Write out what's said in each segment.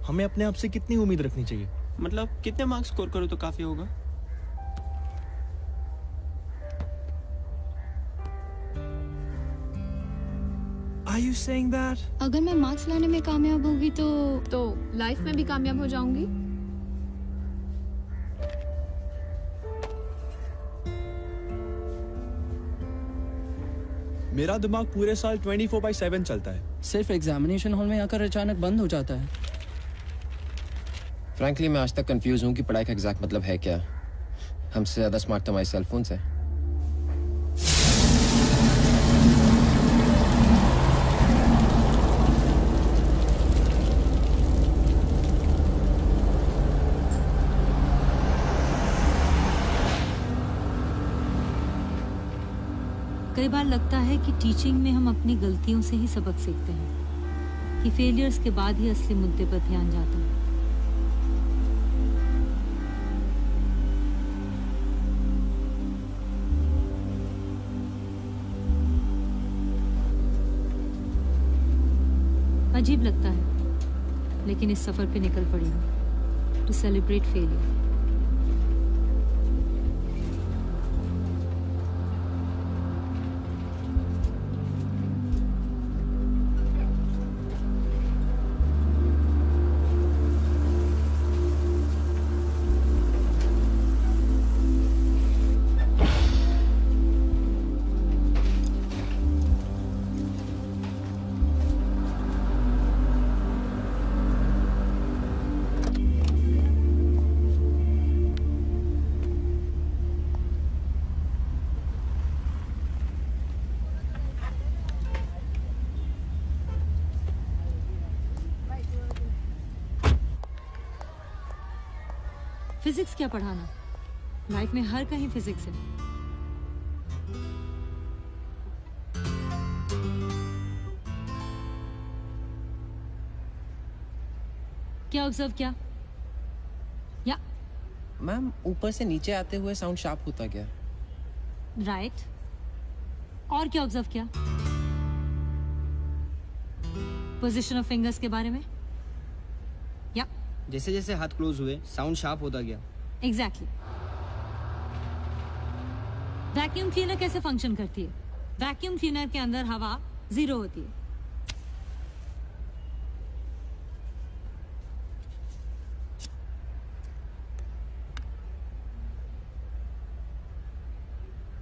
हमें अपने आप से कितनी उम्मीद रखनी चाहिए? मतलब कितने मार्क्स स्कोर करूँ तो काफी होगा? Are you saying that? अगर मैं मार्क्स लाने में कामयाब होगी तो लाइफ में भी कामयाब हो जाऊंगी। मेरा दिमाग पूरे साल 24/7 चलता है। सिर्फ एग्जामिनेशन हॉल में आकर अचानक बंद हो जाता है। फ्रैंकली मैं आज तक कंफ्यूज हूँ कि पढ़ाई का एग्जैक्ट मतलब है क्या। हमसे ज्यादा स्मार्ट तो हमारे सेल फोन है। कई बार लगता है कि टीचिंग में हम अपनी गलतियों से ही सबक सीखते हैं, कि फेलियर्स के बाद ही असली मुद्दे पर ध्यान जाता है। अजीब लगता है, लेकिन इस सफर पे निकल पड़ी हूँ टू सेलिब्रेट फेलियर। फिजिक्स क्या पढ़ाना, लाइफ में हर कहीं फिजिक्स है। क्या ऑब्जर्व किया? या मैम ऊपर से नीचे आते हुए साउंड शार्प होता गया। राइट। और क्या ऑब्जर्व किया? पोजीशन ऑफ फिंगर्स के बारे में? या जैसे जैसे हाथ क्लोज हुए साउंड शार्प होता गया। एग्जैक्टली। वैक्यूम क्लीनर कैसे फंक्शन करती है? वैक्यूम क्लीनर के अंदर हवा 0 होती है।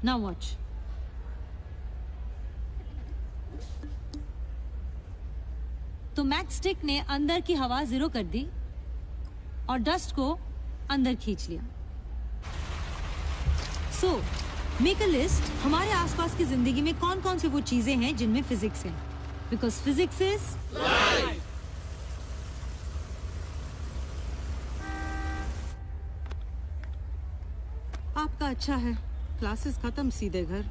Now watch. तो मैच स्टिक ने अंदर की हवा 0 कर दी और डस्ट को अंदर खींच लिया। सो मेक अ लिस्ट, हमारे आसपास की जिंदगी में कौन कौन सी वो चीजें हैं जिनमें फिजिक्स है, बिकॉज फिजिक्स इज लाइफ। आपका अच्छा है, क्लासेस खत्म सीधे घर।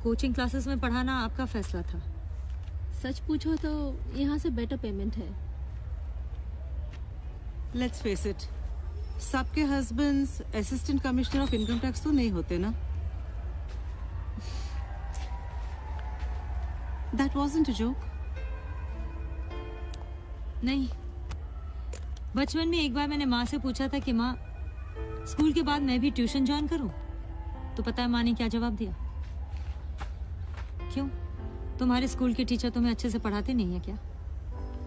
कोचिंग क्लासेस में पढ़ाना आपका फैसला था। सच पूछो तो यहाँ से बेटर पेमेंट है। लेट्स फेस इट, सबके husbands assistant commissioner of income tax तो नहीं होते ना। That wasn't a joke. नहीं, बचपन में एक बार मैंने माँ से पूछा था कि माँ स्कूल के बाद मैं भी ट्यूशन ज्वाइन करूं, तो पता है माँ ने क्या जवाब दिया? क्यों? तुम्हारे स्कूल के टीचर तुम्हें अच्छे से पढ़ाते नहीं है क्या?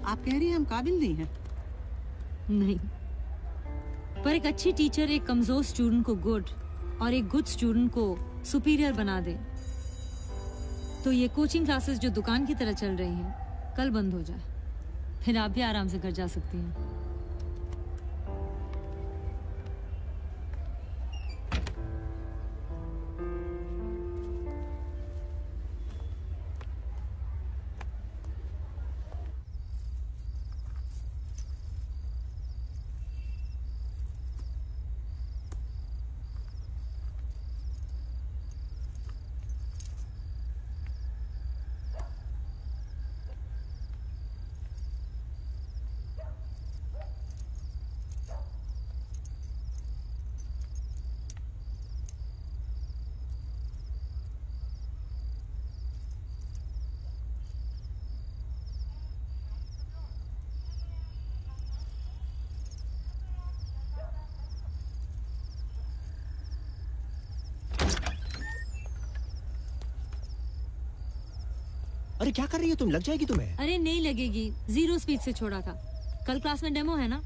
आप कह रही हैं हम काबिल नहीं हैं? नहीं, पर एक अच्छी टीचर एक कमजोर स्टूडेंट को गुड और एक गुड स्टूडेंट को सुपीरियर बना दे तो ये कोचिंग क्लासेस जो दुकान की तरह चल रही हैं कल बंद हो जाए, फिर आप भी आराम से घर जा सकती हैं। अरे क्या कर रही है तुम, लग जाएगी तुम्हें। अरे नहीं लगेगी, 0 स्पीड से छोड़ा था। कल क्लास में डेमो है ना,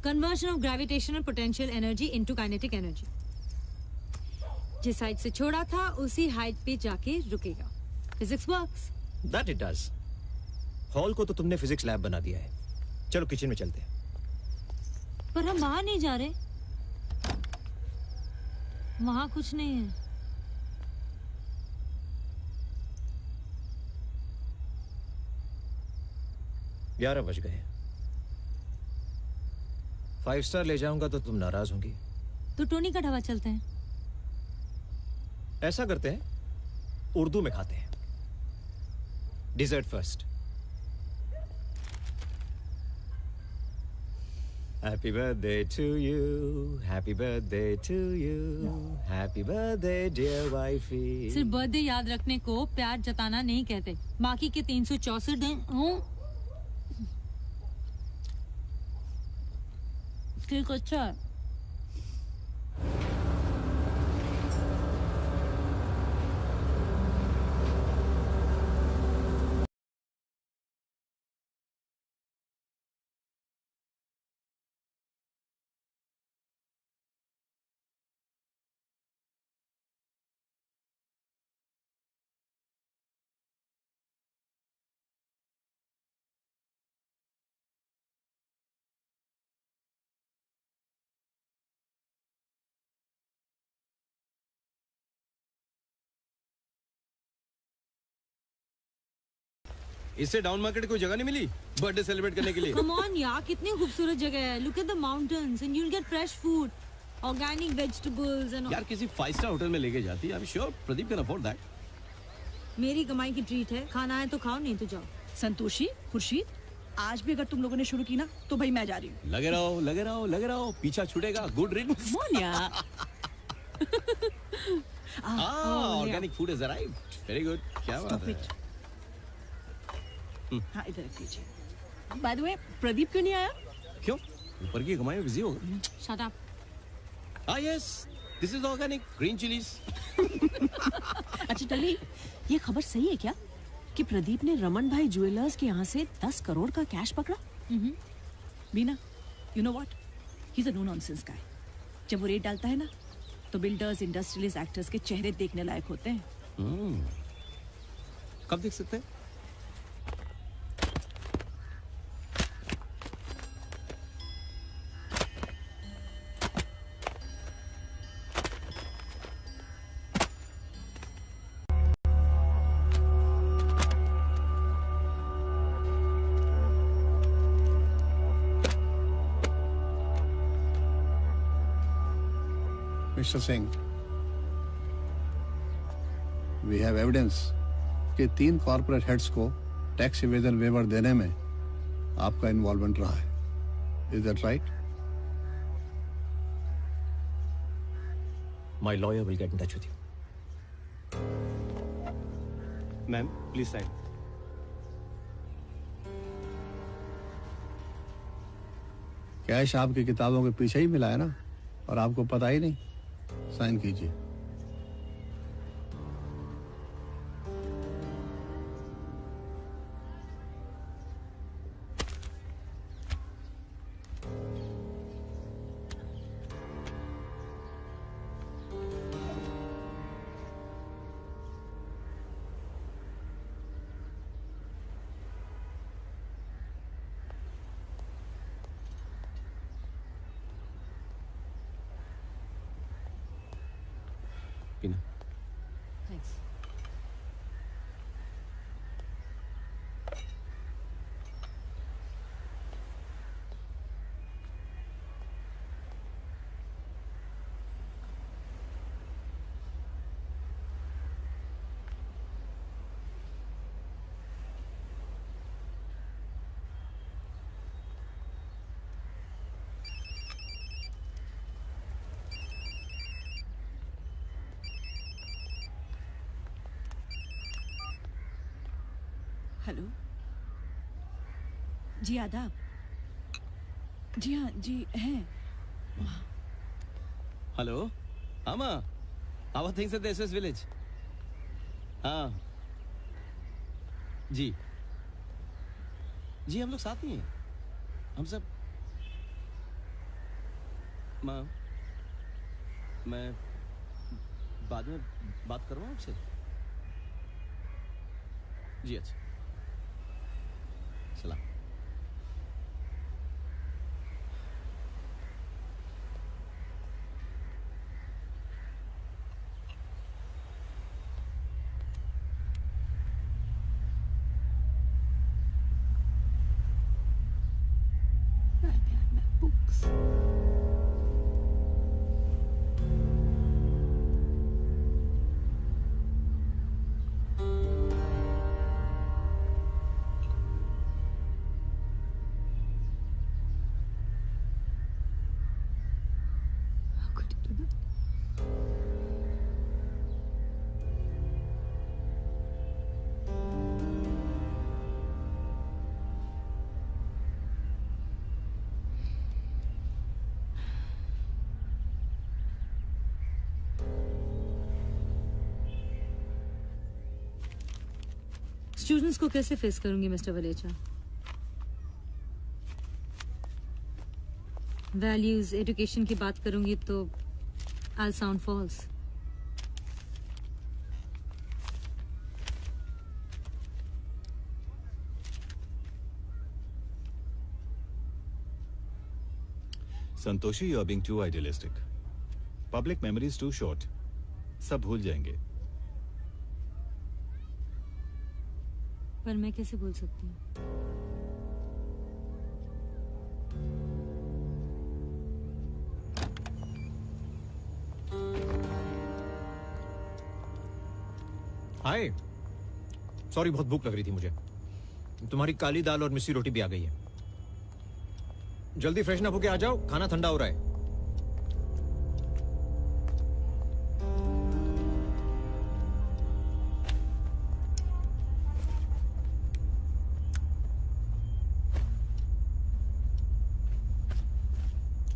conversion of gravitational potential energy into kinetic energy. जिस हाइट से छोड़ा था उसी हाइट पे जाके रुकेगा। Physics works. That it does. Hall को तो तुमने फिजिक्स लैब बना दिया है। चलो किचन में चलते हैं। पर हम बाहर नहीं जा रहे, वहां कुछ नहीं है। ग्यारह बज गए। 5 स्टार ले जाऊंगा तो तुम नाराज होंगी। तो टोनी का ढाबा चलते हैं। ऐसा करते हैं, उर्दू में खाते हैं। Dessert first. Happy birthday to you, happy birthday to you, happy birthday dear wifey. सिर्फ बर्थडे याद रखने को प्यार जताना नहीं कहते। बाकी के 364 दिन ठीक अच्छा है। इससे डाउन मार्केट कोई जगह नहीं मिली बर्थडे सेलिब्रेट करने के लिए। Come on यार, कितनी खूबसूरत जगह है। Look at the mountains and you'll get fresh food, organic vegetables and all. यार किसी 5 स्टार होटल में लेके जाती। I'm sure Pradeep can afford that. मेरी कमाई की ट्रीट है, खाना है तो खाओ, नहीं तो जाओ। संतोषी, खुर्शीद, आज भी अगर तुम लोगों ने शुरू की ना तो भाई मैं जा रही हूँ। लगे रहो, लगे रहो, लगे रहो, पीछा छूटेगा। Good riddance. मोनिया। Organic food is arrived. Very good. क्या बात है। हाँ इधर रख दीजिए। बाय द वे, प्रदीप क्यों नहीं आया? क्यों? ऊपर की कमाई में बिजी होगा। Shut up. Ah yes, this is organic green chilies. अच्छा टली, ये खबर सही है क्या कि प्रदीप ने रमन भाई ज्वेलर्स के यहाँ से 10 करोड़ का कैश पकड़ा? बीना, you know what? He's a no nonsense guy. जब वो रेट डालता है ना, तो बिल्डर्स, इंडस्ट्रियलिस्ट, एक्टर्स के चेहरे देखने लायक होते हैं। कब देख सकते हैं? Mr. Singh, we have evidence कि 3 कॉर्पोरेट हेड्स को टैक्स इवेजन वेवर देने में आपका इन्वॉल्वमेंट रहा है। Is that right? My lawyer will get in touch with you. Ma'am please sign. Cash आपकी किताबों के पीछे ही मिला है ना, और आपको पता ही नहीं। साइन कीजिए। पीना। Thanks. हेलो जी, आदाब। जी हाँ जी हैं। हेलो आमा, how are things at the SS village? हाँ जी जी, हम लोग साथ ही हैं, हम सब। माँ, मैं बाद में बात करूँ आपसे? जी अच्छा, सलाम। स्टूडेंट्स को कैसे फेस करूंगी मिस्टर वलेचा? वैल्यूज, एजुकेशन की बात करूंगी तो I sound false. Santoshi, you are being too idealistic. Public memory is too short, सब भूल जाएंगे। पर मैं कैसे भूल सकती हूँ? हाय, सॉरी, बहुत भूख लग रही थी मुझे। तुम्हारी काली दाल और मिस्सी रोटी भी आ गई है। जल्दी फ्रेशन अप होके आ जाओ, खाना ठंडा हो रहा है।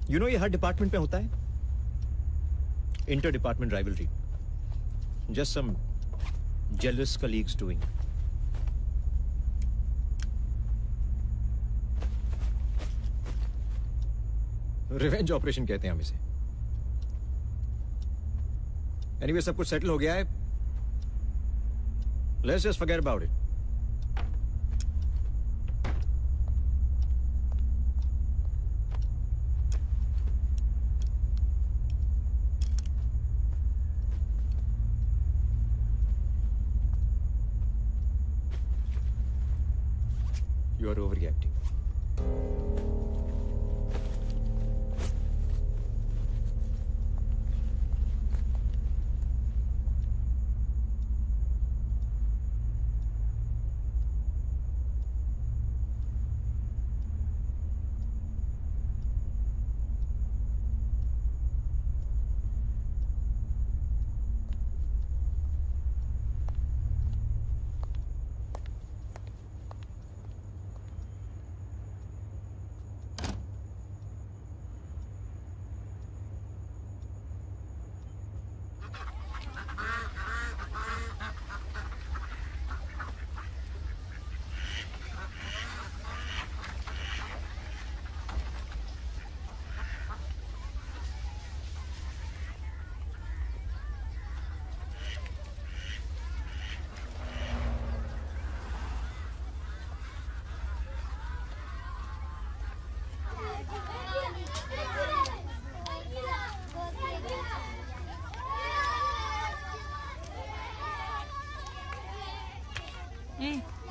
यू नो, ये हर डिपार्टमेंट में होता है। Inter department rivalry, just some jealous colleagues doing. Revenge operation कहते हैं हम इसे। एनीवे, सब कुछ सेटल हो गया है। Let's just forget about it. You are overreacting.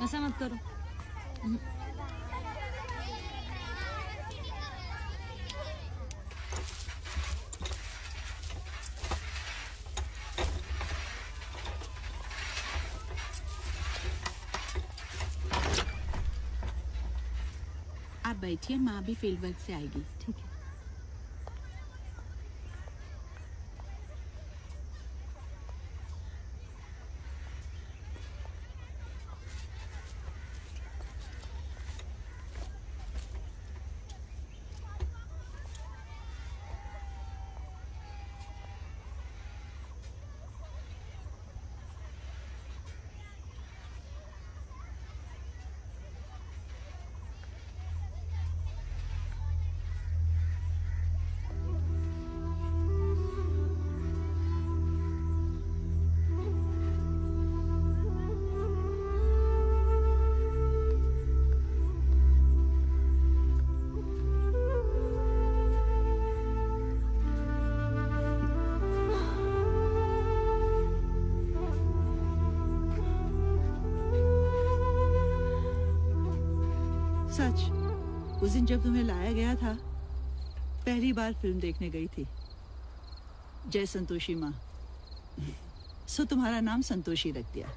ऐसा मत करो। आप बैठिए, माँ भी फील्ड वर्क से आएगी। ठीक है। सच, उस दिन जब तुम्हें लाया गया था, पहली बार फिल्म देखने गई थी, जय संतोषी माँ। सो तुम्हारा नाम संतोषी रख दिया।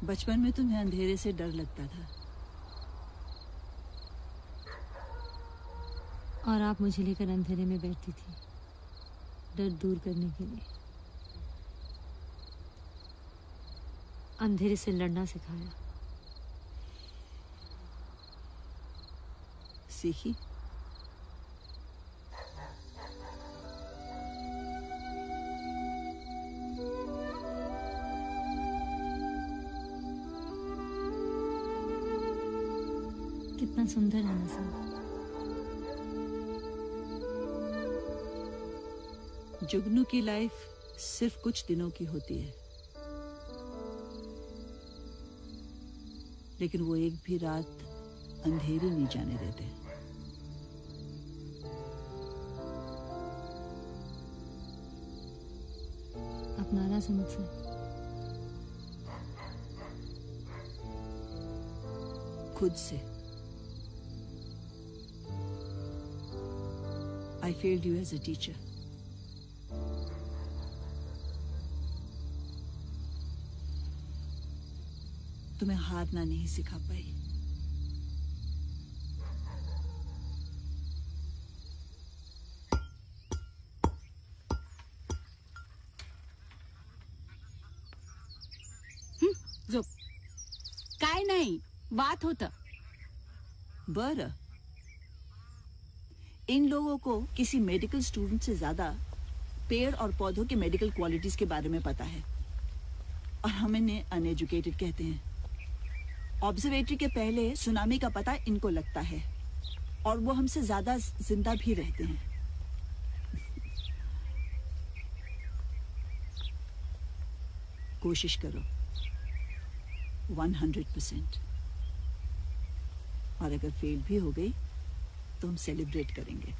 बचपन में तुम्हें अंधेरे से डर लगता था, और आप मुझे लेकर अंधेरे में बैठती थी, डर दूर करने के लिए। अंधेरे से लड़ना सिखाया। सीखी? कितना सुंदर है नसम। जुगनू की लाइफ सिर्फ कुछ दिनों की होती है, लेकिन वो एक भी रात अंधेरी नहीं जाने देते। आप नाराज हैं मुझसे? खुद से। I failed you as a teacher. तुम्हें हारना नहीं सिखा पाई। झोप. काय नाही, वात होतं. बरं, इन लोगों को किसी मेडिकल स्टूडेंट से ज्यादा पेड़ और पौधों के मेडिकल क्वालिटीज के बारे में पता है, और हम इन्हें अनएजुकेटेड कहते हैं। ऑब्जर्वेटरी के पहले सुनामी का पता इनको लगता है, और वो हमसे ज्यादा जिंदा भी रहते हैं। कोशिश करो 100%, और अगर फेल भी हो गई तो हम सेलिब्रेट करेंगे।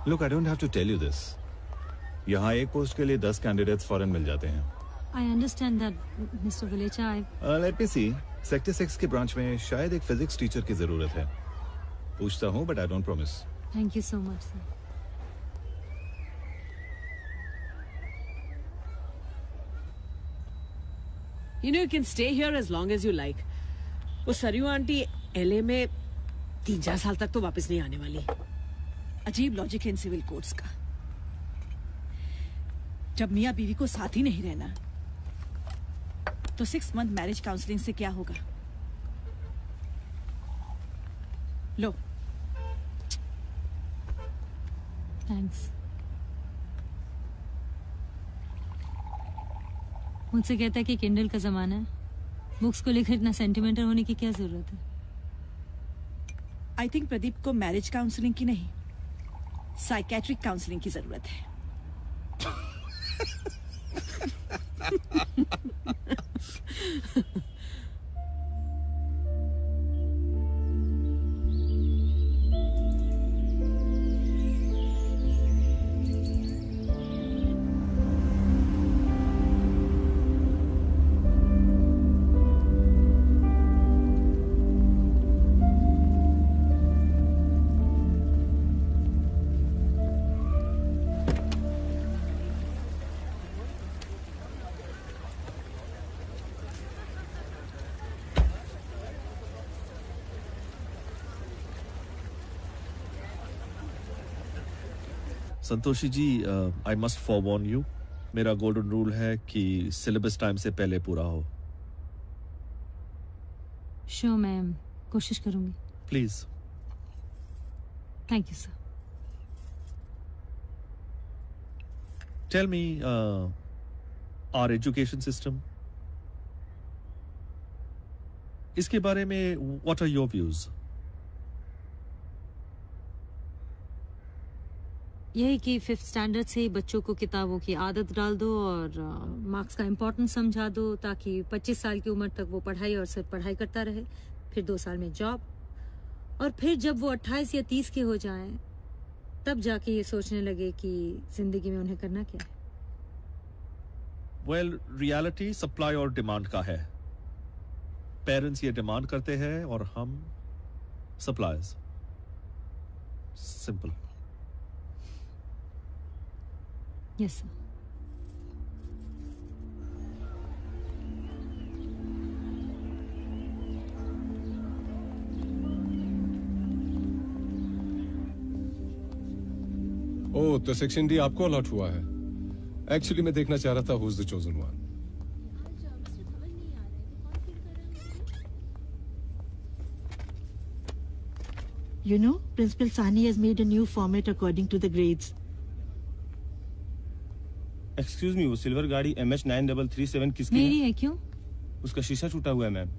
Look, I don't have to tell you this. यहाँ एक पोस्ट के लिए 10 कैंडिडेट्स फौरन मिल जाते हैं। I understand that, Mr. Valecha. Let me see. Sector 6 के ब्रांच में शायद एक फिजिक्स टीचर की जरूरत है। पूछता हूँ, but I don't promise. Thank you so much, sir. You know, you can stay here as long as you like. वो सरयू आंटी LA में 3-4 साल तक तो वापस नहीं आने वाली। अजीब लॉजिक है इन सिविल कोड्स का। जब मियाँ बीवी को साथ ही नहीं रहना, तो 6 मंथ मैरिज काउंसलिंग से क्या होगा? लो। थैंक्स। मुझसे कहता है कि किंडल का जमाना है, बुक्स को लेकर इतना सेंटिमेंटल होने की क्या जरूरत है? आई थिंक प्रदीप को मैरिज काउंसलिंग की नहीं, साइकेट्रिक काउंसलिंग की जरूरत है। संतोषी जी, आई मस्ट फॉरवॉर्न यू, मेरा गोल्डन रूल है कि सिलेबस टाइम से पहले पूरा हो। श्योर मैम, कोशिश करूंगी। Please. Thank you sir. Tell me, our education system, इसके बारे में व्हाट आर योर व्यूज? यही कि 5th स्टैंडर्ड से ही बच्चों को किताबों की आदत डाल दो और मार्क्स का इम्पोर्टेंस समझा दो, ताकि 25 साल की उम्र तक वो पढ़ाई और सिर्फ पढ़ाई करता रहे, फिर 2 साल में जॉब, और फिर जब वो 28 या 30 के हो जाएं तब जाके ये सोचने लगे कि जिंदगी में उन्हें करना क्या है। वेल, रियलिटी सप्लाई और डिमांड का है। पेरेंट्स ये डिमांड करते हैं और हम suppliers. Simple. Yes sir. Oh, तो सेक्शन डी आपको अलॉट हुआ है। एक्चुअली मैं देखना चाह रहा था who is the chosen one. You know, Principal Sani has made a new format according to the grades. Excuse me, वो सिल्वर गाड़ी MH9337 किसकी मेरी है? क्यों? उसका शीशा टूटा हुआ है ma'am.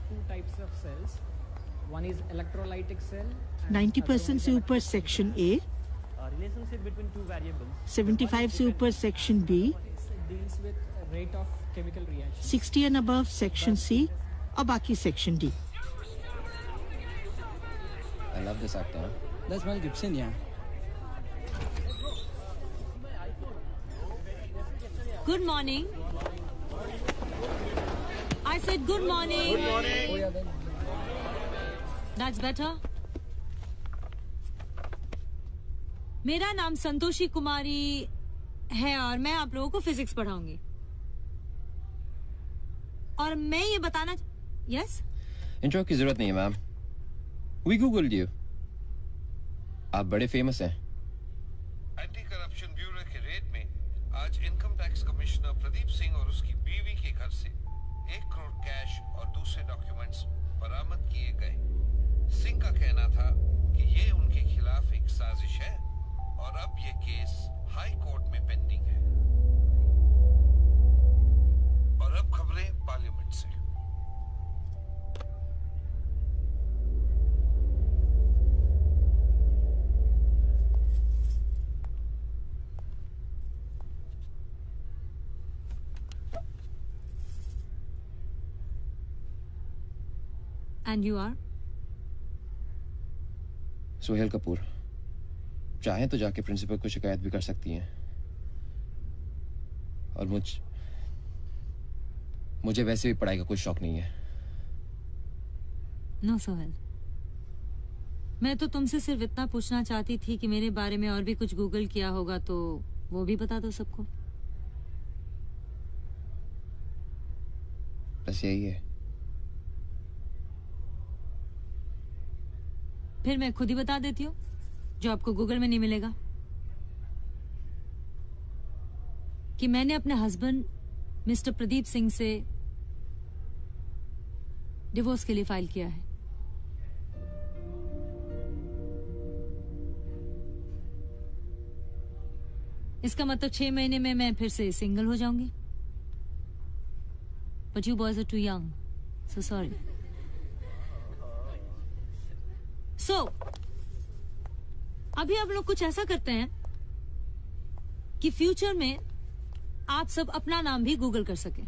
Two types of cells. One is electrolytic cell. 90% से ऊपर section A, Relationship between two variables. 75 से ऊपर section B, Deals with rate of chemical reaction. 60 and above section C, और बाकी section D. I love this actor. That's Mel Gibson, yeah. Good morning. I said good morning. Good morning. That's better. मेरा नाम संतोषी कुमारी है और मैं आप लोगों को फिजिक्स पढ़ाऊंगी। और मैं ये बताना यस इंट्रो की जरूरत नहीं है मैम। We googled you. आप बड़े फेमस हैं। एंटी करप्शन ब्यूरो के रेड में आज income tax commissioner Pradeep Singh और उसकी बीवी के घर से 1 करोड़ कैश और दूसरे डॉक्यूमेंट्स बरामद किए गए। सिंह का कहना था कि ये उनके खिलाफ एक साजिश है और अब ये केस हाई कोर्ट में पेंडिंग है। और अब खबरें पार्लियामेंट से। And you are? Sohail Kapoor. चाहे तो जाके प्रिंसिपल को शिकायत भी कर सकती हैं। और मुझे वैसे भी पढ़ाई का कोई शौक नहीं है। नो सोहेल, मैं तो तुमसे सिर्फ इतना पूछना चाहती थी कि मेरे बारे में और भी कुछ गूगल किया होगा तो वो भी बता दो सबको। बस यही है। फिर मैं खुद ही बता देती हूँ जो आपको गूगल में नहीं मिलेगा, कि मैंने अपने हस्बैंड मिस्टर प्रदीप सिंह से डिवोर्स के लिए फाइल किया है। इसका मतलब 6 महीने में मैं फिर से सिंगल हो जाऊंगी। But you boys are too young, so sorry. So अभी आप लोग कुछ ऐसा करते हैं कि फ्यूचर में आप सब अपना नाम भी गूगल कर सकें।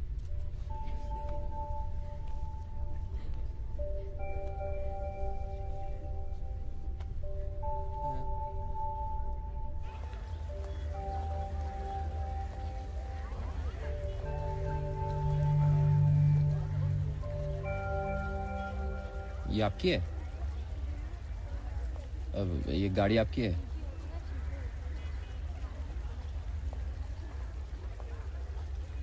ये आपकी है? अब ये गाड़ी आपकी है?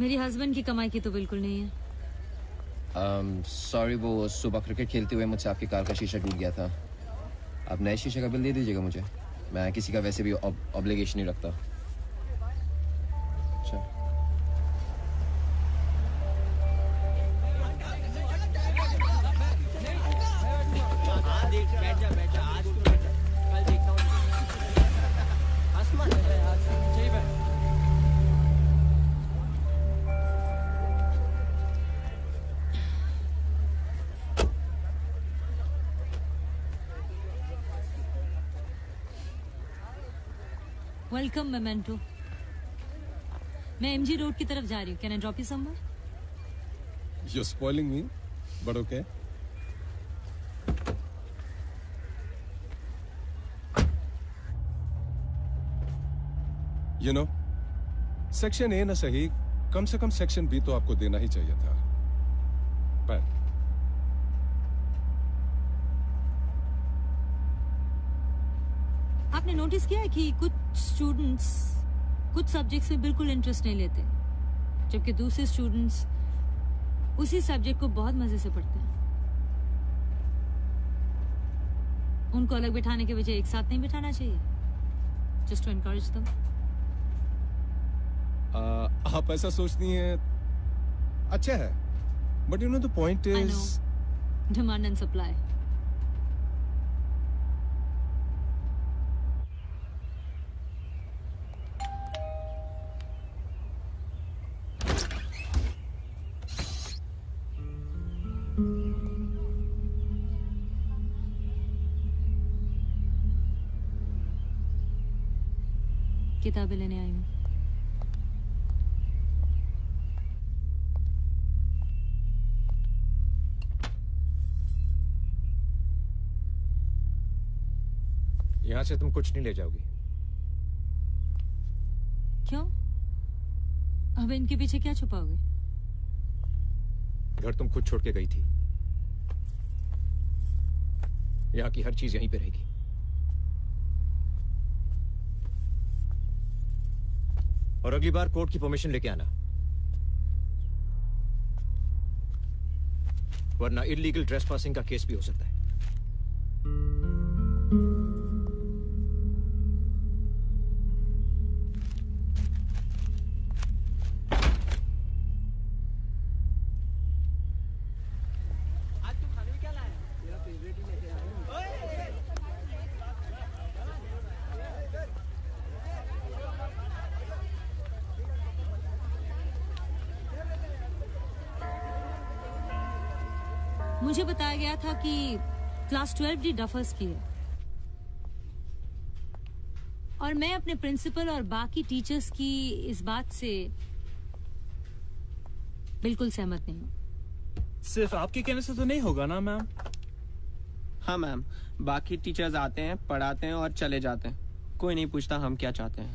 मेरी हस्बैंड की कमाई की तो बिल्कुल नहीं है। सॉरी, वो सुबह क्रिकेट खेलते हुए मुझसे आपकी कार का शीशा टूट गया था। आप नए शीशे का बिल दे दीजिएगा मुझे। मैं किसी का वैसे भी ऑब्लिगेशन नहीं रखता। अच्छा। Welcome memento. मैं एमजी रोड की तरफ जा रही हूँ। Can I drop you somewhere? You're spoiling me, but okay. You know, section A ना सही, कम से कम सेक्शन बी तो आपको देना ही चाहिए था। पर आपने नोटिस किया है कि कुछ स्टूडेंट्स कुछ सब्जेक्ट्स में बिल्कुल इंटरेस्ट नहीं लेते, जबकि दूसरे स्टूडेंट्स उसी सब्जेक्ट को बहुत मजे से पढ़ते हैं। उनको अलग बिठाने के बजाय एक साथ नहीं बिठाना चाहिए, जस्ट टू एनकरेज देम। आप ऐसा सोचती हैं, अच्छा है, but you know the point is demand and supply. किताबें लेने आई हूँ। यहां से तुम कुछ नहीं ले जाओगी। क्यों? अब इनके पीछे क्या छुपाओगे? घर तुम खुद छोड़ के गई थी, यहाँ की हर चीज यहीं पे रहेगी। और अगली बार कोर्ट की परमिशन लेके आना, वरना इलीगल ट्रेसपासिंग का केस भी हो सकता है। मुझे बताया गया था कि क्लास 12 डी डफर्स की है, और मैं अपने प्रिंसिपल और बाकी टीचर्स की इस बात से बिल्कुल सहमत नहीं हूँ। सिर्फ आपके कहने से तो नहीं होगा ना मैम? हाँ मैम, बाकी टीचर्स आते हैं, पढ़ाते हैं और चले जाते हैं, कोई नहीं पूछता हम क्या चाहते हैं।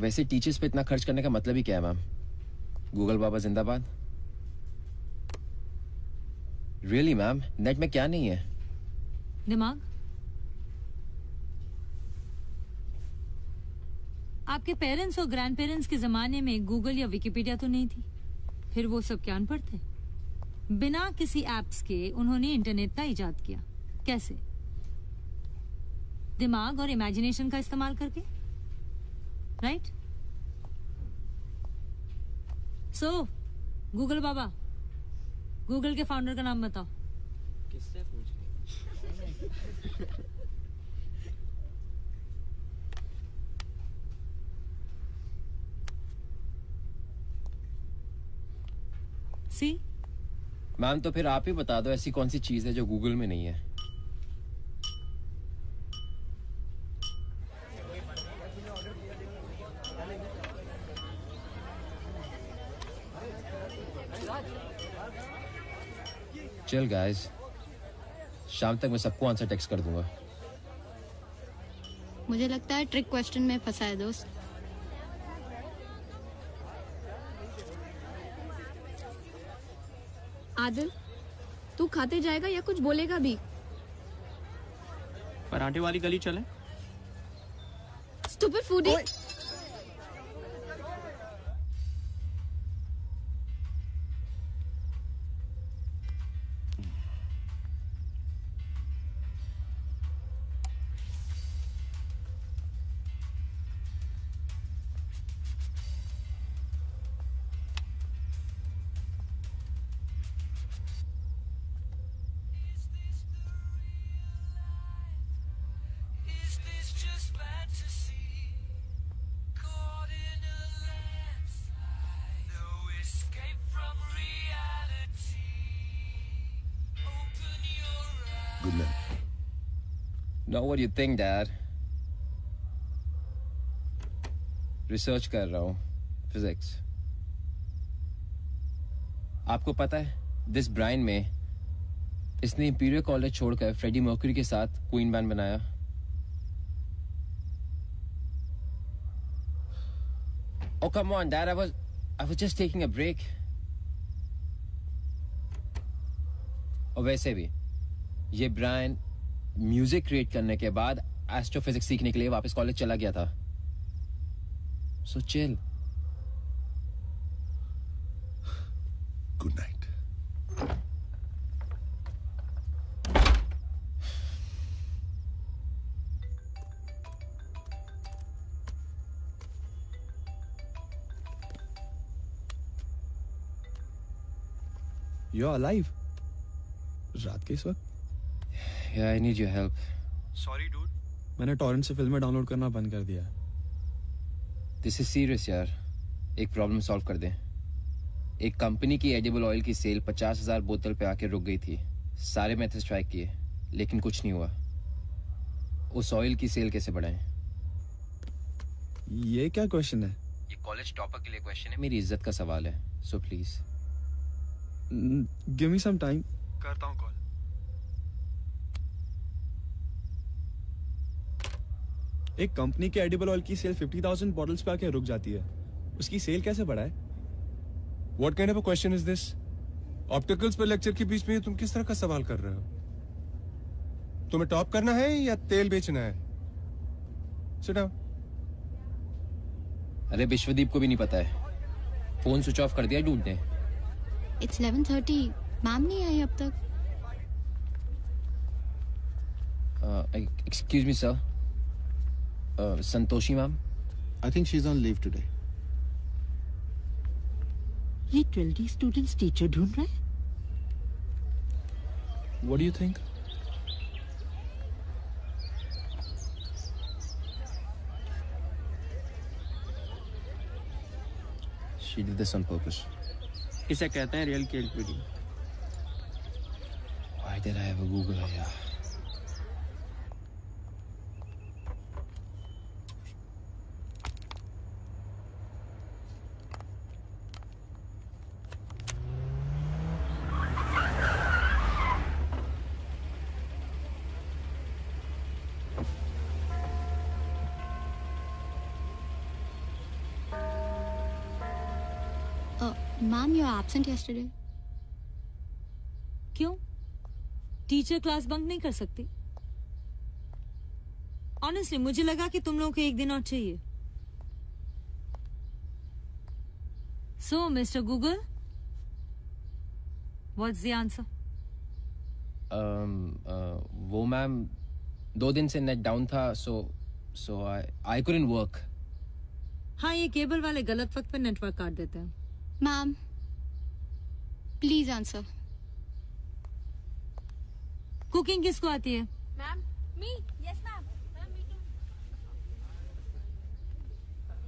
वैसे टीचर्स पे इतना खर्च करने का मतलब ही क्या है मैम? गूगल बाबा जिंदाबाद। रियली मैम, नेट में क्या नहीं है? दिमाग। आपके पेरेंट्स और ग्रैंड पेरेंट्स के जमाने में गूगल या विकिपीडिया तो नहीं थी, फिर वो सब क्या अनपढ़ थे? बिना किसी एप्स के उन्होंने इंटरनेट का इजाद किया। कैसे? दिमाग और इमेजिनेशन का इस्तेमाल करके, राइट? सो गूगल बाबा, गूगल के फाउंडर का नाम बताओ। किससे पूछ रही? सी मैम, तो फिर आप ही बता दो ऐसी कौन सी चीज है जो गूगल में नहीं है? चल गाइस, शाम तक मैं सबको आंसर टेक्स्ट कर दूंगा। मुझे लगता है ट्रिक क्वेश्चन में फंसा है दोस्त। आदिल, तू खाते जाएगा या कुछ बोलेगा भी? पराठे वाली गली चले? Stupid foodie. Know what you think, Dad? Research कर रहा हूँ, फिजिक्स। आपको पता है दिस ब्राइन में इसने इंपीरियल कॉलेज छोड़कर फ्रेडी मर्क्यूरी के साथ क्वीन बैंड बनाया। Oh come on, Dad, I was just taking a break. और वैसे भी ये ब्रायन म्यूजिक क्रिएट करने के बाद एस्ट्रोफिजिक्स सीखने के लिए वापस कॉलेज चला गया था। So chill. Good night. You're alive. रात के इस वक्त? Yeah, I need your help. Sorry, dude. मैंने टॉरेंट से फिल्में डाउनलोड करना बंद कर दिया। This is serious यार। एक प्रॉब्लम सॉल्व कर दें। एक कंपनी की एडिबल ऑयल की सेल 50,000 बोतल पे आके रुक गई थी। सारे मेथड्स ट्राई किए, लेकिन कुछ नहीं हुआ। उस ऑयल की सेल कैसे बढ़ाएं? ये क्या क्वेश्चन है? ये कॉलेज टॉपर के लिए क्वेश्चन है, मेरी इज्जत का सवाल है। So please give me some time. करता हूँ कॉल। एक कंपनी के एडिबल ऑयल की सेल 50,000 बॉटल्स पे आके रुक जाती है, उसकी सेल कैसे बढ़ाए? What kind of a question is this? Opticals पर लेक्चर के बीच में तुम किस तरह का सवाल कर रहे हो? तुम्हें टॉप करना है या तेल बेचना है? Sit down. अरे विश्वदीप को भी नहीं पता है, फोन स्विच ऑफ कर दिया ढूंढने। It's 11:30. मैम नहीं आई अब तक। Excuse me, sir. Santoshi, ma'am? I think she's on leave today. ये 12 स्टूडेंट्स टीचर ढूंढ रहे हैं। What do you think? She did this on purpose. इसे कहते हैं real creativity. Why did I have a Google her? Ma'am, you were absent yesterday. क्यों? Teacher class bunk नहीं कर सकती? ऑनेस्टली मुझे लगा कि तुम लोगों को एक दिन और चाहिए। So mister Google, what's the answer? वो मैम 2 दिन से नेट डाउन था, सो आई कुडंट वर्क। हाँ, ये केबल वाले गलत वक्त पे नेटवर्क काट देते हैं। Ma'am, please answer. कुकिंग किसको आती है? Ma'am, me. Yes ma'am. Ma'am, me too.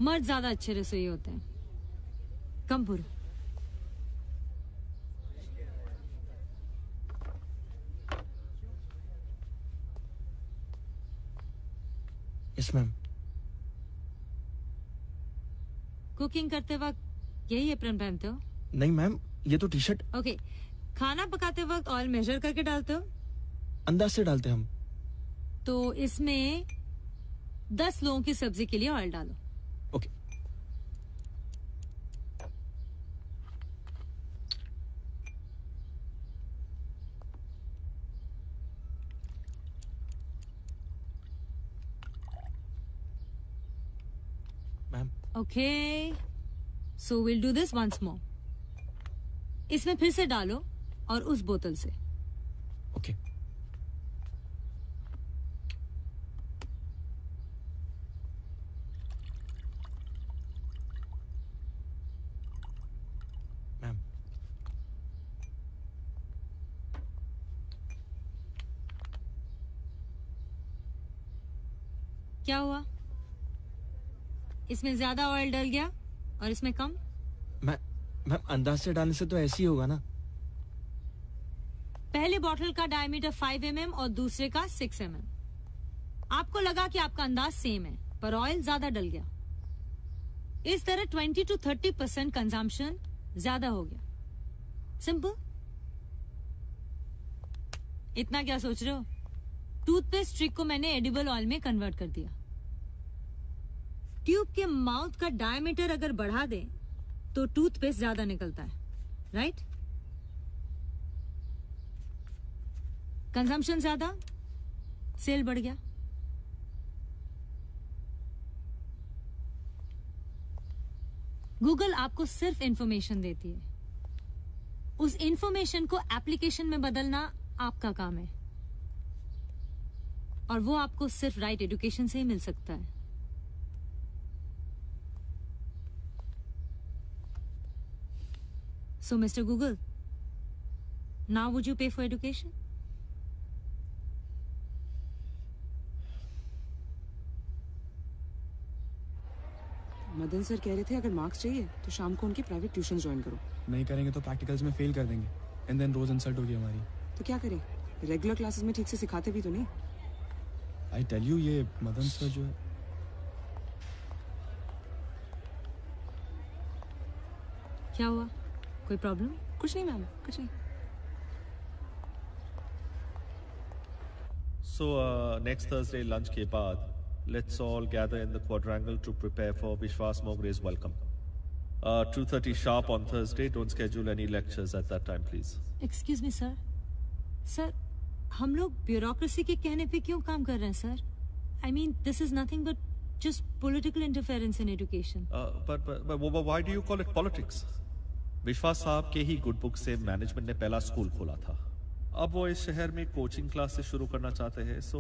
मर्द ज्यादा अच्छे रसोई होते हैं। कम पुरो। Yes ma'am. कुकिंग करते वक्त यही एप्रन पहनते हो? नहीं मैम, ये तो टी शर्ट। ओके। खाना पकाते वक्त ऑयल मेजर करके डालते हो? अंदाज से डालते हम। तो इसमें 10 लोगों की सब्जी के लिए ऑयल डालो। Okay. Ma'am. Okay, so will do this once more. इसमें फिर से डालो और उस बोतल से। ओके। मैम। क्या हुआ? इसमें ज्यादा ऑयल डल गया और इसमें कम? मैम, अंदाज से डालने से तो ऐसे ही होगा ना। पहले बॉटल का डायमीटर 5 mm और दूसरे का 6 mm। आपको लगा कि आपका अंदाज सेम है, पर ऑयल ज्यादा डल गया। इस तरह 20 to 30% कंजम्पशन ज्यादा हो गया. सिंपल. इतना क्या सोच रहे हो? टूथपेस्ट ट्रिक को मैंने एडिबल ऑयल में कन्वर्ट कर दिया. ट्यूब के माउथ का डायमीटर अगर बढ़ा दें तो टूथपेस्ट ज्यादा निकलता है, राइट? कंजम्पशन ज्यादा, सेल बढ़ गया. गूगल आपको सिर्फ इंफॉर्मेशन देती है. उस इंफॉर्मेशन को एप्लीकेशन में बदलना आपका काम है, और वो आपको सिर्फ राइट एजुकेशन से ही मिल सकता है. So, Mr. Google, now would you pay for education? Madan sir कह रहे थे अगर मार्क्स चाहिए तो शाम को उनकी प्राइवेट ट्यूशन ज्वाइन करो. नहीं करेंगे तो प्रैक्टिकल्स में फेल कर देंगे, एंड देन रोज इंसल्ट होगी हमारी. तो क्या करें? रेगुलर क्लासेस में ठीक से सिखाते भी तो नहीं. आई टेल यू, ये मदन सर जो है. क्या हुआ? कोई प्रॉब्लम? कुछ नहीं मैम, कुछ नहीं. So next Thursday lunch के बाद let's all gather in the quadrangle to prepare for Vishwas Mogre's welcome. 2:30 sharp on Thursday. Don't schedule any lectures at that time, please. Excuse me, sir. Sir, हम लोग bureaucracy के कहने पे क्यों काम कर रहे हैं, sir? I mean, this is nothing but just political interference in education. But why do you call it politics? विश्वास साहब के ही गुड बुक से मैनेजमेंट ने पहला स्कूल खोला था. अब वो इस शहर में कोचिंग क्लासेस शुरू करना चाहते हैं, so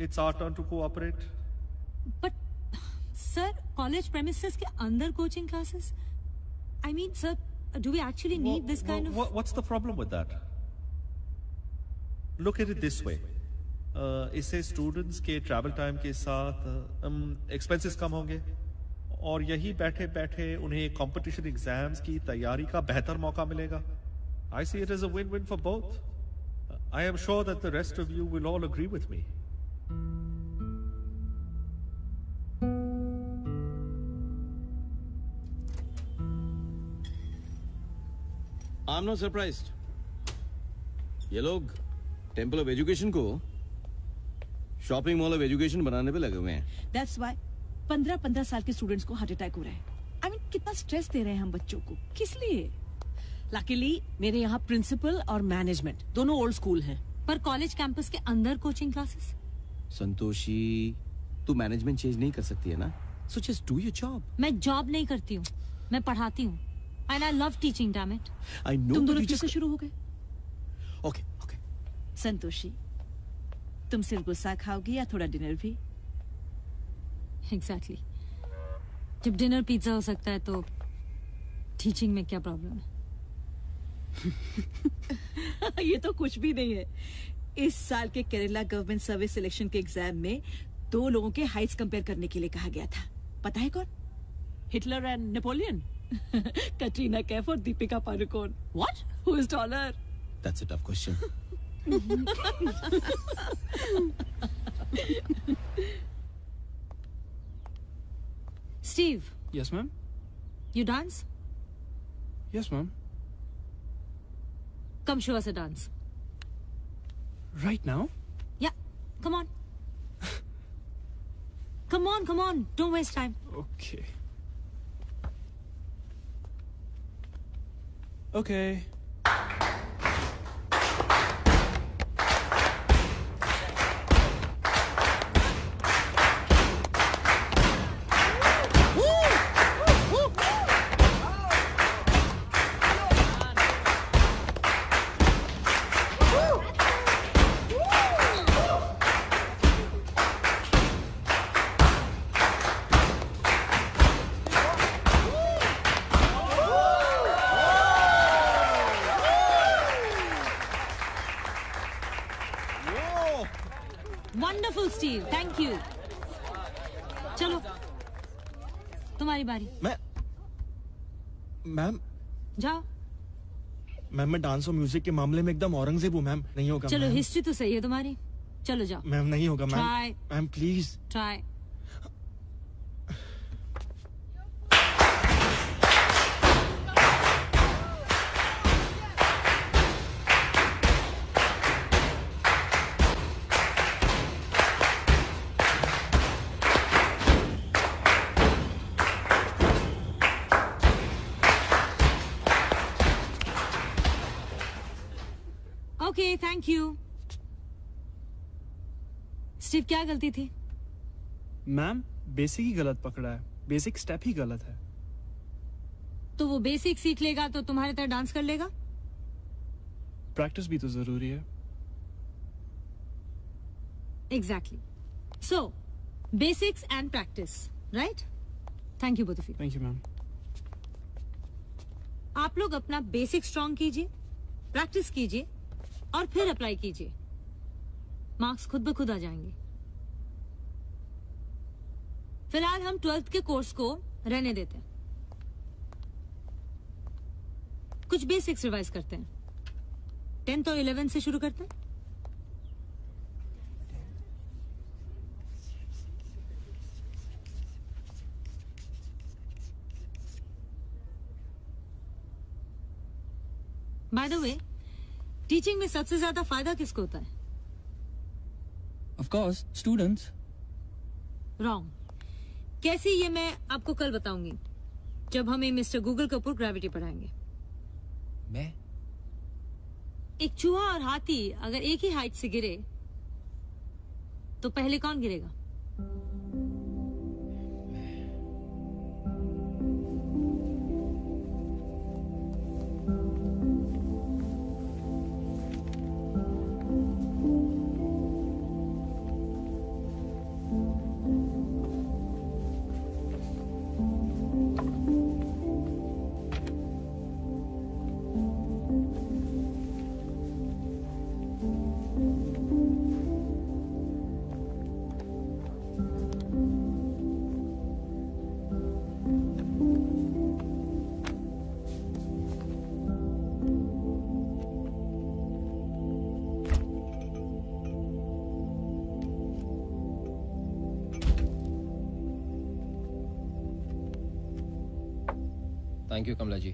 it's our turn to cooperate. But sir, college premises के अंदर coaching classes? I mean, sir, do we actually need this kind of? What's the problem with that? Look at it this way. इससे students के travel time के साथ expenses कम होंगे, और यही बैठे बैठे उन्हें कंपटीशन एग्जाम्स की तैयारी का बेहतर मौका मिलेगा. I see it as a win-win for both. I am sure that the rest of you will all agree with me. I'm not surprised. ये लोग टेंपल ऑफ एजुकेशन को शॉपिंग मॉल ऑफ एजुकेशन बनाने पे लगे हुए हैं. That's why 15 साल के स्टूडेंट्स को हार्ट अटैक हो रहा है. I mean, कितना स्ट्रेस दे रहे हैं हम बच्चों को, किस लिए? लकीली मेरे यहाँ प्रिंसिपल और मैनेजमेंट दोनों ओल्ड स्कूल हैं. पर कॉलेज कैंपस के अंदर कोचिंग क्लासेस? संतोषी, तू मैनेजमेंट चेंज नहीं कर सकती है ना? So just do your job. मैं जॉब नहीं करती हूँ, मैं पढ़ाती हूँ. And I love teaching, damn it. I know. तुम दोनों कैसे शुरू हो गए? Okay. संतोषी, तुम सिर्फ गुस्सा खाओगी या थोड़ा डिनर भी? Exactly. जब डिनर पिज्जा हो सकता है तो टीचिंग में क्या प्रॉब्लम है? ये तो कुछ भी नहीं है. इस साल के केरला गवर्नमेंट सर्विस सिलेक्शन के एग्जाम में 2 लोगों के हाइट्स कंपेयर करने के लिए कहा गया था. पता है कौन? Hitler and Napoleon. Katrina Kaif और Deepika Padukone. What? Who is taller? That's a tough question. Steve. Yes, ma'am. You dance? Yes, ma'am. Come show us a dance. Right now? Yeah, come on. Come on. Don't waste time. Okay. Okay. Wonderful, Steve. Thank you. चलो, तुम्हारी बारी. Ma'am जाओ. Ma'am मैं dance और music के मामले में एकदम औरंगजेब हूँ मैम. नहीं होगा. चलो, हिस्ट्री तो सही है तुम्हारी. चलो जाओ. मैम नहीं होगा ma'am. Try. Ma'am please. Try. Thank you. Steve, क्या गलती थी? मैम बेसिक ही गलत पकड़ा है, बेसिक स्टेप ही गलत है। तो वो बेसिक सीख लेगा तो तुम्हारे तरह डांस कर लेगा? प्रैक्टिस भी तो जरूरी है। Exactly. So basics and practice, right? Thank you both of you. Thank you ma'am. आप लोग अपना बेसिक स्ट्रांग कीजिए, प्रैक्टिस कीजिए और फिर अप्लाई कीजिए। मार्क्स खुद ब खुद आ जाएंगे। फिलहाल हम 12th के कोर्स को रहने देते हैं, कुछ बेसिक्स रिवाइज करते हैं। 10th और 11th से शुरू करते हैं। बाय द वे, टीचिंग में सबसे ज्यादा फायदा किसको होता है? Of course, students. रॉन्ग। कैसे, ये मैं आपको कल बताऊंगी जब हमें मिस्टर गूगल कपूर ग्रेविटी पढ़ाएंगे। मैं? एक चूहा और हाथी अगर एक ही हाइट से गिरे तो पहले कौन गिरेगा? थैंक यू कमला जी।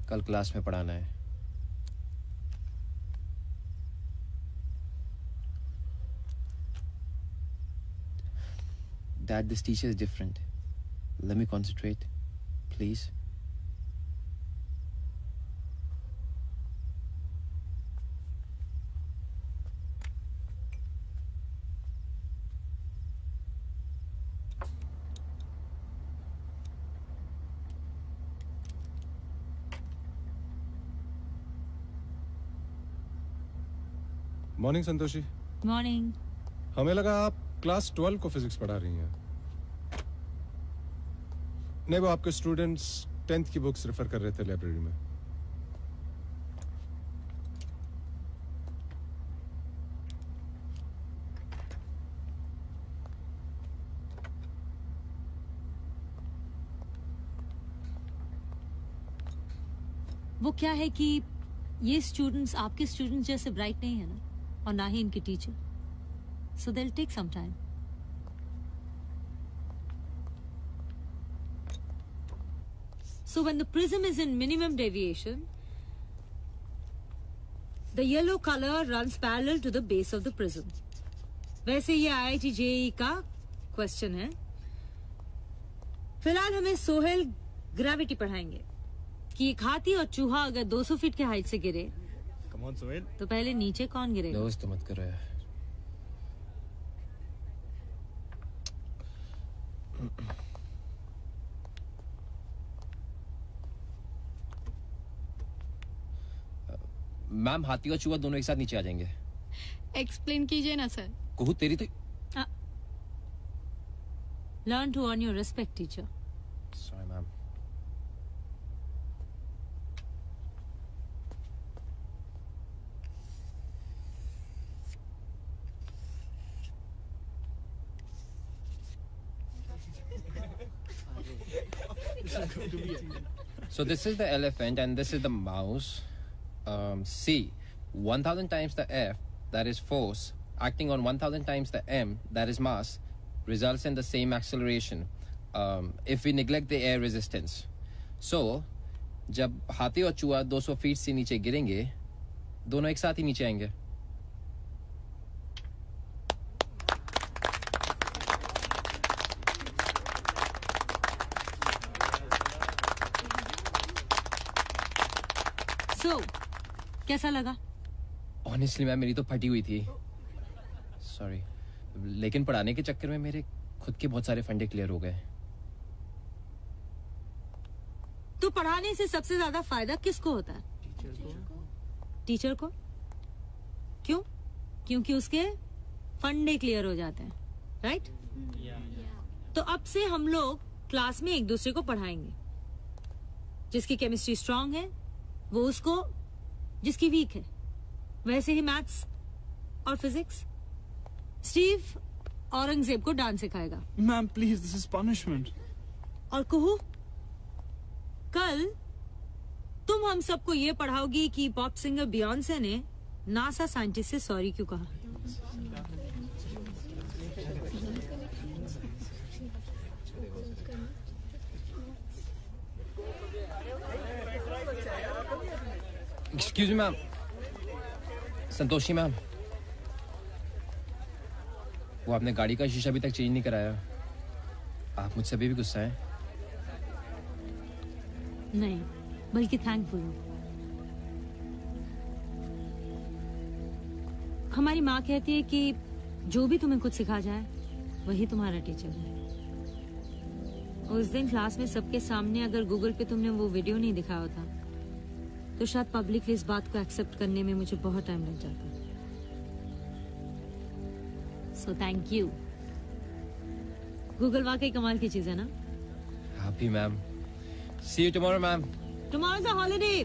कल क्लास में पढ़ाना है। Dad, this teacher is different. Let me concentrate, please. Morning Santoshi. Morning. हमें लगा आप क्लास 12 को फिजिक्स पढ़ा रही हैं। नहीं, वो आपके स्टूडेंट्स 10th की बुक्स रेफर कर रहे थे लाइब्रेरी में। वो क्या है कि ये स्टूडेंट्स आपके स्टूडेंट्स जैसे ब्राइट नहीं है ना, और ना ही इनके teacher, so they'll take some time. So when the prism is in minimum deviation, the yellow color runs parallel to the base of the prism. वैसे ये IIT JEE का क्वेश्चन है। फिलहाल हमें सोहेल ग्रेविटी पढ़ाएंगे कि एक हाथी और चूहा अगर 200 फीट के हाइट से गिरे Come on, सोहेल। तो पहले नीचे कौन गिरेगा? दोस्त मत कर रहा है। मैम, हाथी और चूहा दोनों एक साथ नीचे आ जाएंगे। एक्सप्लेन कीजिए ना सर। कुहू तेरी तो। Learn to earn your respect, teacher. Sorry, ma'am. So this is the elephant and this is the mouse. C, 1000 times the F, that is force, acting on 1000 times the M, that is mass, results in the same acceleration if we neglect the air resistance. So, जब हाथी और चूहा 200 feet से नीचे गिरेंगे, दोनों एक साथ ही नीचे आएंगे। So, कैसा लगा? ऑनेस्टली मैम मेरी तो फटी हुई थी, सॉरी, लेकिन पढ़ाने के चक्कर में मेरे खुद के बहुत सारे फंडे क्लियर हो गए। तो पढ़ाने से सबसे ज्यादा फायदा किसको होता है? टीचर को। क्यों? क्योंकि उसके फंडे क्लियर हो जाते हैं, राइट? तो अब से हम लोग क्लास में एक दूसरे को पढ़ाएंगे। जिसकी केमिस्ट्री स्ट्रांग है वो उसको, जिसकी वीक है वैसे ही मैथ्स और फिजिक्स। स्टीव औरंगजेब को डांस सिखाएगा। Ma'am please, this is punishment. और कुहू, कल तुम हम सबको ये पढ़ाओगी कि पॉप सिंगर बियॉन्से ने नासा साइंटिस्ट से सॉरी क्यों कहा। Excuse me ma'am, Santoshi ma'am, वो आपने गाड़ी का शीशा अभी तक चेंज नहीं कराया। आप मुझसे अभी भी गुस्सा हैं? नहीं, बल्कि थैंकफुल हूँ। हमारी माँ कहती है कि जो भी तुम्हें कुछ सिखा जाए वही तुम्हारा टीचर है। उस दिन क्लास में सबके सामने अगर गूगल पे तुमने वो वीडियो नहीं दिखाया होता तो शायद पब्लिकली इस बात को एक्सेप्ट करने में मुझे बहुत टाइम लग जाता। So thank you. गूगल वाकई कमाल की चीज है ना? आप भी ma'am. See you tomorrow ma'am. Tomorrow's a holiday.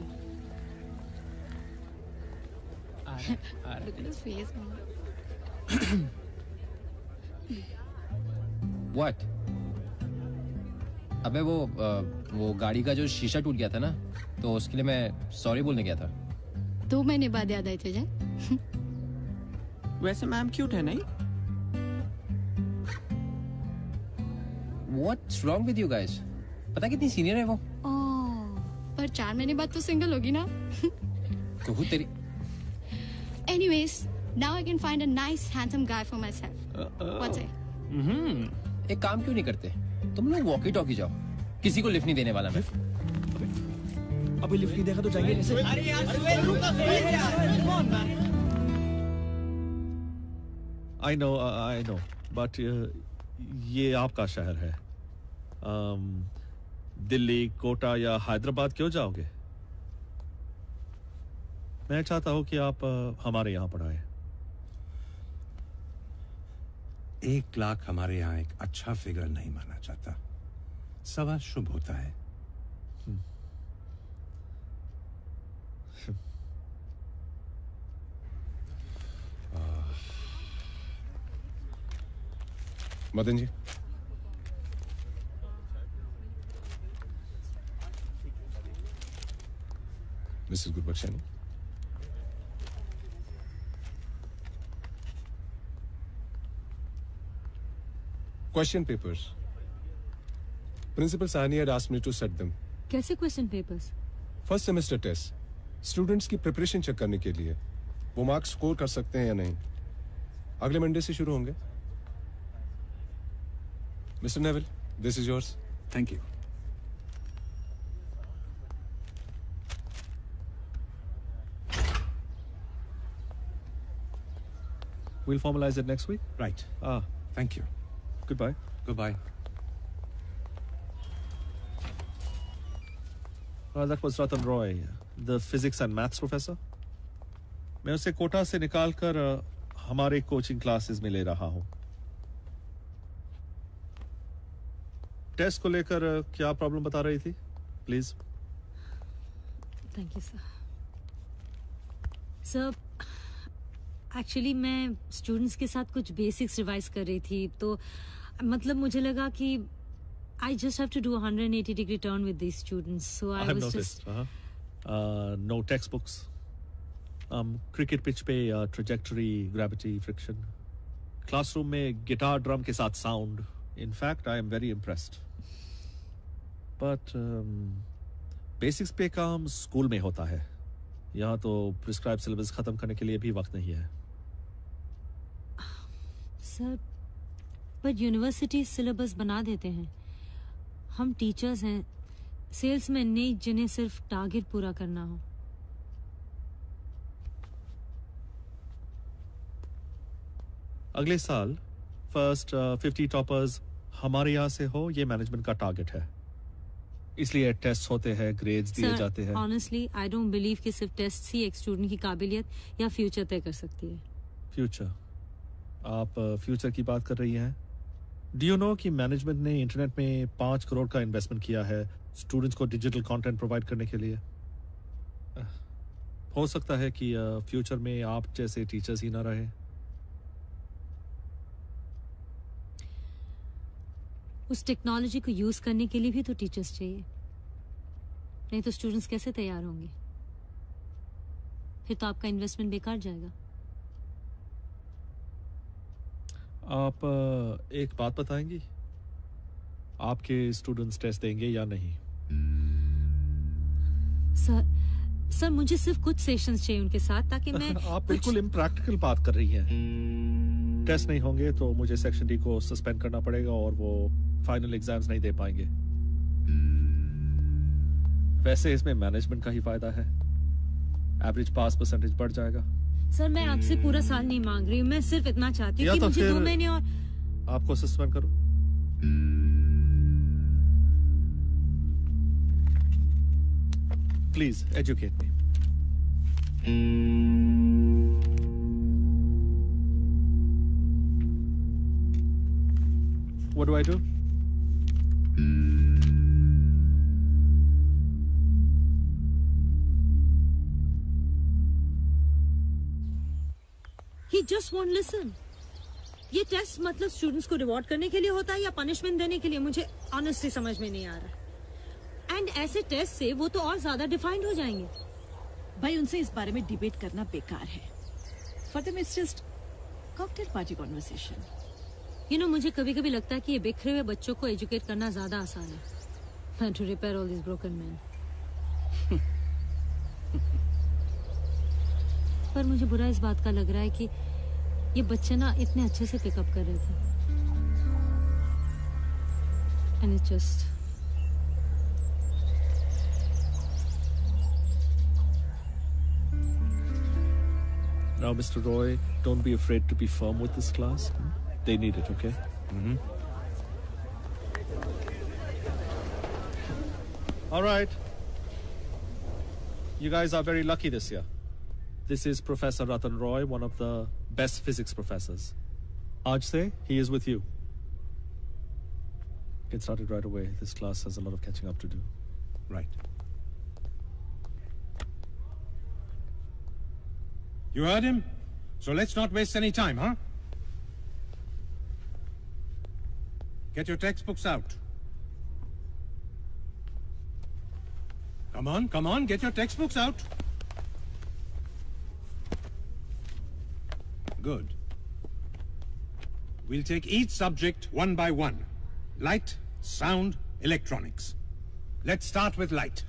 What? अबे वो गाड़ी का जो शीशा टूट गया था ना, तो उसके लिए मैं सॉरी बोलने गया था। 2 महीने बाद याद आई तुझे? वैसे मैम क्यूट है नहीं? What's wrong with you guys? पता कितनी सीनियर है वो? पर 4 महीने बाद तो सिंगल होगी ना? कहूँ तेरी। Anyways, now I can find a nice handsome guy for myself. What's it? एक काम क्यों नहीं करते? तुम लोग वॉकी टॉकी जाओ। किसी को लिफ्ट नहीं देने वाला मैं। अभी लिफ्ट नहीं देगा तो जाएंगे कैसे? I know, but ये आपका शहर है। दिल्ली, कोटा या हैदराबाद क्यों जाओगे? मैं चाहता हूँ कि आप हमारे यहाँ पढ़ाएं। 1 लाख हमारे यहाँ एक अच्छा फिगर नहीं माना जाता। सवा शुभ होता है। Madan ji, Mrs Gurbakhshani, question papers. Principal Sani had asked me to set them. कैसे question papers? First semester test, students की प्रिपरेशन चेक करने के लिए। वो मार्क्स स्कोर कर सकते हैं या नहीं। अगले मंडे से शुरू होंगे। Mister Neville, this is yours. Thank you. We'll formalize it next week. Right. Thank you. Goodbye. Goodbye. That was Ratan Roy, the physics and maths professor. मैं उसे कोटा से निकालकर हमारे कोचिंग क्लासेस में ले रहा हूँ। टेस्ट को लेकर क्या प्रॉब्लम बता रही थी? Please. Thank you sir. Sir, actually मैं स्टूडेंट्स के साथ कुछ बेसिक्स रिवाइज कर रही थी, तो मतलब मुझे लगा कि I just have to do 180 degree turn with these students, so I was just no text books, cricket pitch पे ट्रैजेक्टरी, ग्रेविटी, फ्रिक्शन, क्लासरूम में गिटार ड्रम के साथ sound. In fact, I am very impressed. But basics पे काम school में होता है। यहाँ तो प्रिस्क्राइब सिलेबस खत्म करने के लिए भी वक्त नहीं है। सर, पर यूनिवर्सिटी सिलेबस बना देते हैं। हम टीचर्स हैं, सेल्समैन नहीं जिन्हें सिर्फ टारगेट पूरा करना हो। अगले साल फर्स्ट 50 टॉपर्स हमारे यहाँ से हो, ये मैनेजमेंट का टारगेट है। इसलिए टेस्ट होते हैं, ग्रेड्स दिए जाते हैं। ऑनेस्टली आई डोंट बिलीव कि सिर्फ टेस्ट ही एक स्टूडेंट की काबिलियत या फ्यूचर तय कर सकती है। फ्यूचर? आप फ्यूचर की बात कर रही हैं? डू यू नो कि मैनेजमेंट ने इंटरनेट में 5 करोड़ का इन्वेस्टमेंट किया है स्टूडेंट्स को डिजिटल कंटेंट प्रोवाइड करने के लिए? हो सकता है कि फ्यूचर में आप जैसे टीचर्स ही ना रहे। उस टेक्नोलॉजी को यूज करने के लिए भी तो टीचर्स चाहिए, नहीं तो स्टूडेंट्स कैसे तैयार होंगे? फिर तो आपका इन्वेस्टमेंट बेकार जाएगा। आप एक बात बताएंगी, आपके स्टूडेंट्स टेस्ट देंगे या नहीं? सर मुझे सिर्फ कुछ सेशंस चाहिए उनके साथ, ताकि मैं आप बिल्कुल इम्प्रैक्टिकल बात कर रही हैं। टेस्ट नहीं होंगे तो मुझे सेक्शन डी को सस्पेंड करना पड़ेगा और वो फाइनल एग्जाम्स नहीं दे पाएंगे। वैसे इसमें मैनेजमेंट का ही फायदा है, एवरेज पास परसेंटेज बढ़ जाएगा। सर मैं आपसे पूरा साल नहीं मांग रही हूँ, मैं सिर्फ इतना चाहती हूँ कि तो मुझे 2 महीने और आपको सस्पेंड करो। Please educate me. What do I do? He just won't listen. ये टेस्ट मतलब स्टूडेंट्स को रिवॉर्ड करने के लिए होता है या पनिशमेंट देने के लिए? मुझे ऑनेस्टली समझ में नहीं आ रहा। एंड ऐसे टेस्ट से वो तो और ज्यादा डिफाइंड हो जाएंगे। भाई उनसे इस बारे में डिबेट करना बेकार है। For them it's just cocktail party conversation. You know मुझे कभी कभी लगता है कि ये बिखरे हुए बच्चों को एजुकेट करना ज्यादा आसान है to repair all this broken man. पर मुझे बुरा इस बात का लग रहा है कि ये बच्चे ना इतने अच्छे से पिकअप कर रहे थे, and it's just Now, Mr. Roy, don't be afraid to be firm with this class. They need it, okay? All right. You guys are very lucky this year. This is Professor Ratan Roy, one of the best physics professors. Aaj se, he is with you. Get started right away. This class has a lot of catching up to do. Right. You heard him? So let's not waste any time, huh? Get your textbooks out. Come on, get your textbooks out. Good. We'll take each subject one by one. Light, sound, electronics. Let's start with light.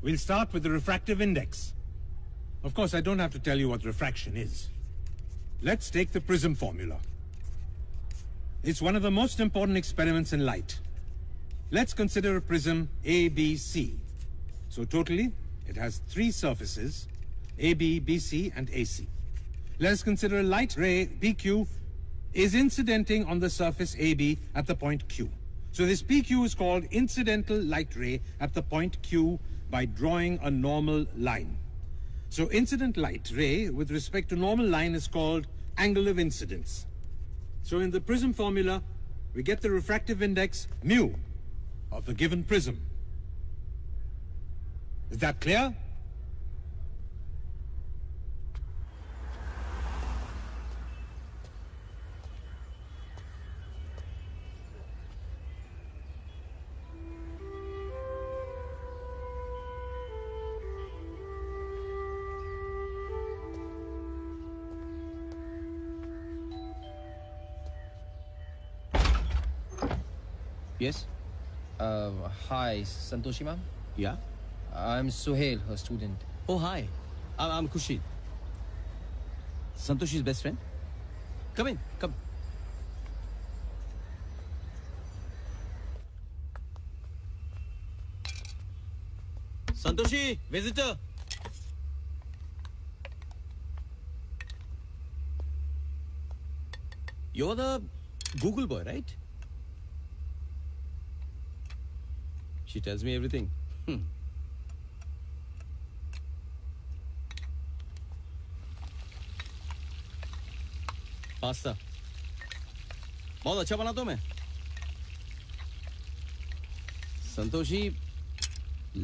We'll start with the refractive index. Of course, I don't have to tell you what refraction is. Let's take the prism formula. It's one of the most important experiments in light. Let's consider a prism ABC. So totally, it has 3 surfaces, AB, BC, and AC. Let's consider a light ray PQ is incidenting on the surface AB at the point Q. So this PQ is called incidental light ray at the point Q by drawing a normal line. So incident light ray with respect to normal line is called angle of incidence. So in the prism formula, we get the refractive index mu of the given prism. Is that clear? Yes? Hi, Santoshi ma'am? Yeah? I'm Suhail, her student. Oh, hi. I'm Khushid. Santoshi's best friend. Come in, come. Santoshi, visitor. You're the Google boy, right? She tells me everything. Pasta बहुत अच्छा बनाता हूं मैं. Santoshi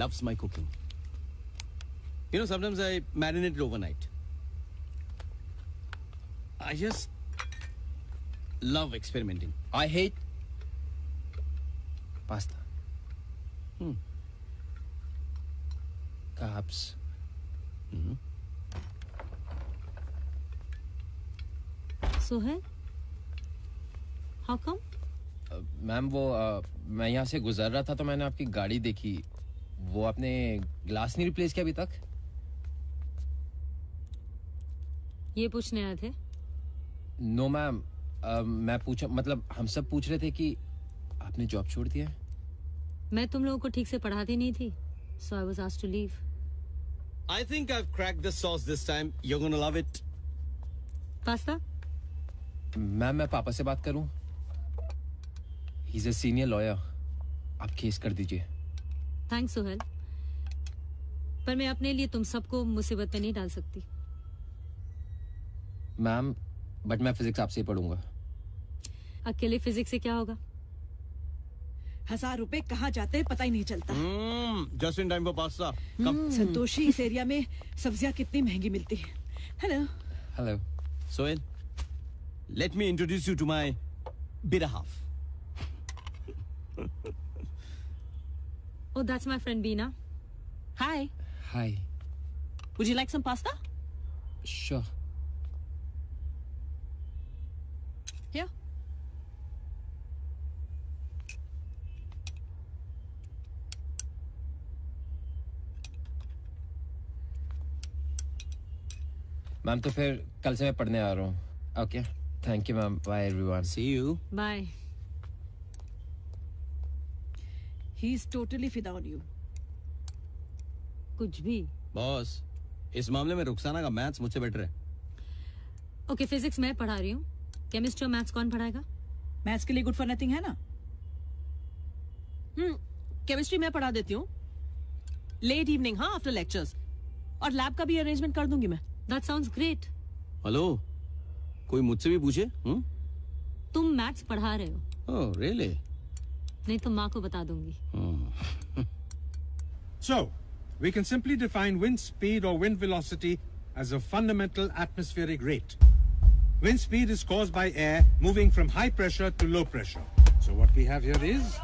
loves my cooking. You know, sometimes I marinate it overnight. I just love experimenting. I hate pasta. Carbs. Sohail? How come? Ma'am वो मैं यहाँ से गुजर रहा था तो मैंने आपकी गाड़ी देखी. वो आपने ग्लास नहीं रिप्लेस किया अभी तक? ये पूछने आए थे? नो मैम, मैं पूछा मतलब हम सब पूछ रहे थे कि आपने जॉब छोड़ दिया है. मैं तुम लोगों को ठीक से पढ़ाती नहीं थी, so I was asked to leave. I think I've cracked the sauce this time. You're gonna love it. Pasta? Ma'am मैं पापा से बात करूं? He's a senior lawyer. आप केस कर दीजिए. थैंक्स सोहेल, पर मैं अपने लिए तुम सबको मुसीबत में नहीं डाल सकती. मैम बट मैं फिजिक्स आपसे ही पढ़ूंगा. अकेले फिजिक्स से क्या होगा? 1000 रुपए कहाँ जाते हैं पता ही नहीं चलता. Just in time for pasta. Santoshi, इस एरिया में सब्जियां कितनी महंगी मिलती हैं. Hello. Hello. Sohail, let me introduce you to my better half. Oh, that's my friend Beena. Hi. Hi. Would you like some pasta? Sure. Here. Ma'am तो फिर कल से मैं पढ़ने आ रहा हूँ. Okay. Thank you ma'am. Bye everyone. See you. Bye. He is totally fida on you. कुछ भी. बॉस, इस मामले में रुखसाना का मैथ्स मुझसे बेटर है. ओके, फिजिक्स मैं पढ़ा रही हूँ. केमिस्ट्री और मैथ्स कौन पढ़ाएगा? मैथ्स के लिए गुड फॉर नथिंग है ना. केमिस्ट्री मैं पढ़ा देती हूँ. लेट इवनिंग, हाँ, आफ्टर लेक्चर्स. और लैब का भी अरेंजमेंट कर दूंगी मैं. That sounds great. हेलो, कोई मुझसे भी पूछे? तुम मैथ्स पढ़ा रहे हो? Oh really? नहीं तो माँ को बता दूंगी. So, we can simply define wind speed or wind velocity as a fundamental atmospheric rate. Wind speed is caused by air moving from high pressure to low pressure. So what we have here is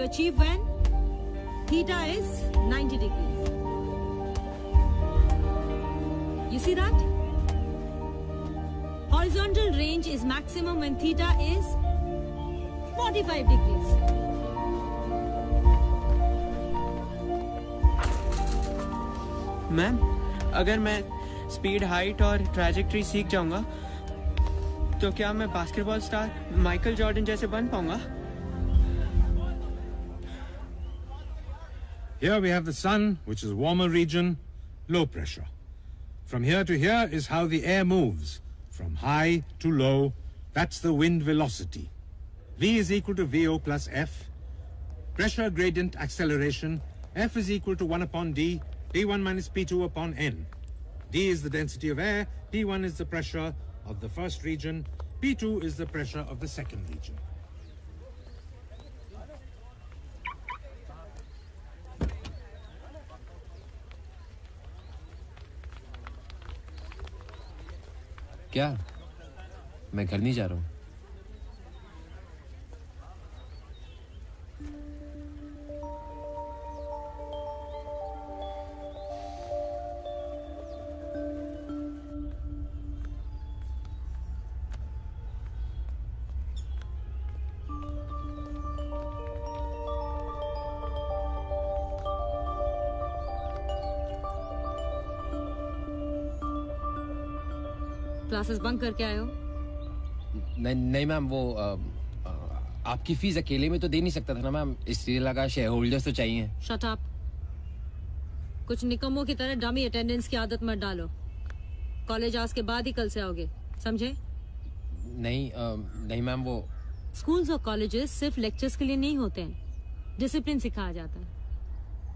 achieve when theta is 90 degrees. You see that? Horizontal range is maximum when theta is 45 degrees. Ma'am, अगर मैं speed, height और trajectory सीख जाऊंगा तो क्या मैं basketball star Michael Jordan जैसे बन पाऊंगा? Here we have the sun, which is warmer region, low pressure. From here to here is how the air moves. From high to low, that's the wind velocity. V is equal to VO plus F. Pressure gradient acceleration, F is equal to 1 upon D, P1 minus P2 upon N. D is the density of air, P1 is the pressure of the first region, P2 is the pressure of the second region. क्या? मैं घर नहीं जा रहा हूँ. Classes bunk करके आए हो? नहीं मैम, वो आपकी फीस अकेले में तो दे नहीं सकता था ना मैम, इसलिए लगा शेयर होल्डर्स तो चाहिए। Shut up. कुछ निकम्मों की तरह डमी अटेंडेंस की आदत मत डालो। कॉलेज आज के बाद ही कल से आओगे, समझे? नहीं मैम, वो स्कूल्स और कॉलेजेस सिर्फ लेक्चर्स के लिए नहीं होते हैं, डिसिप्लिन सिखाया जाता है,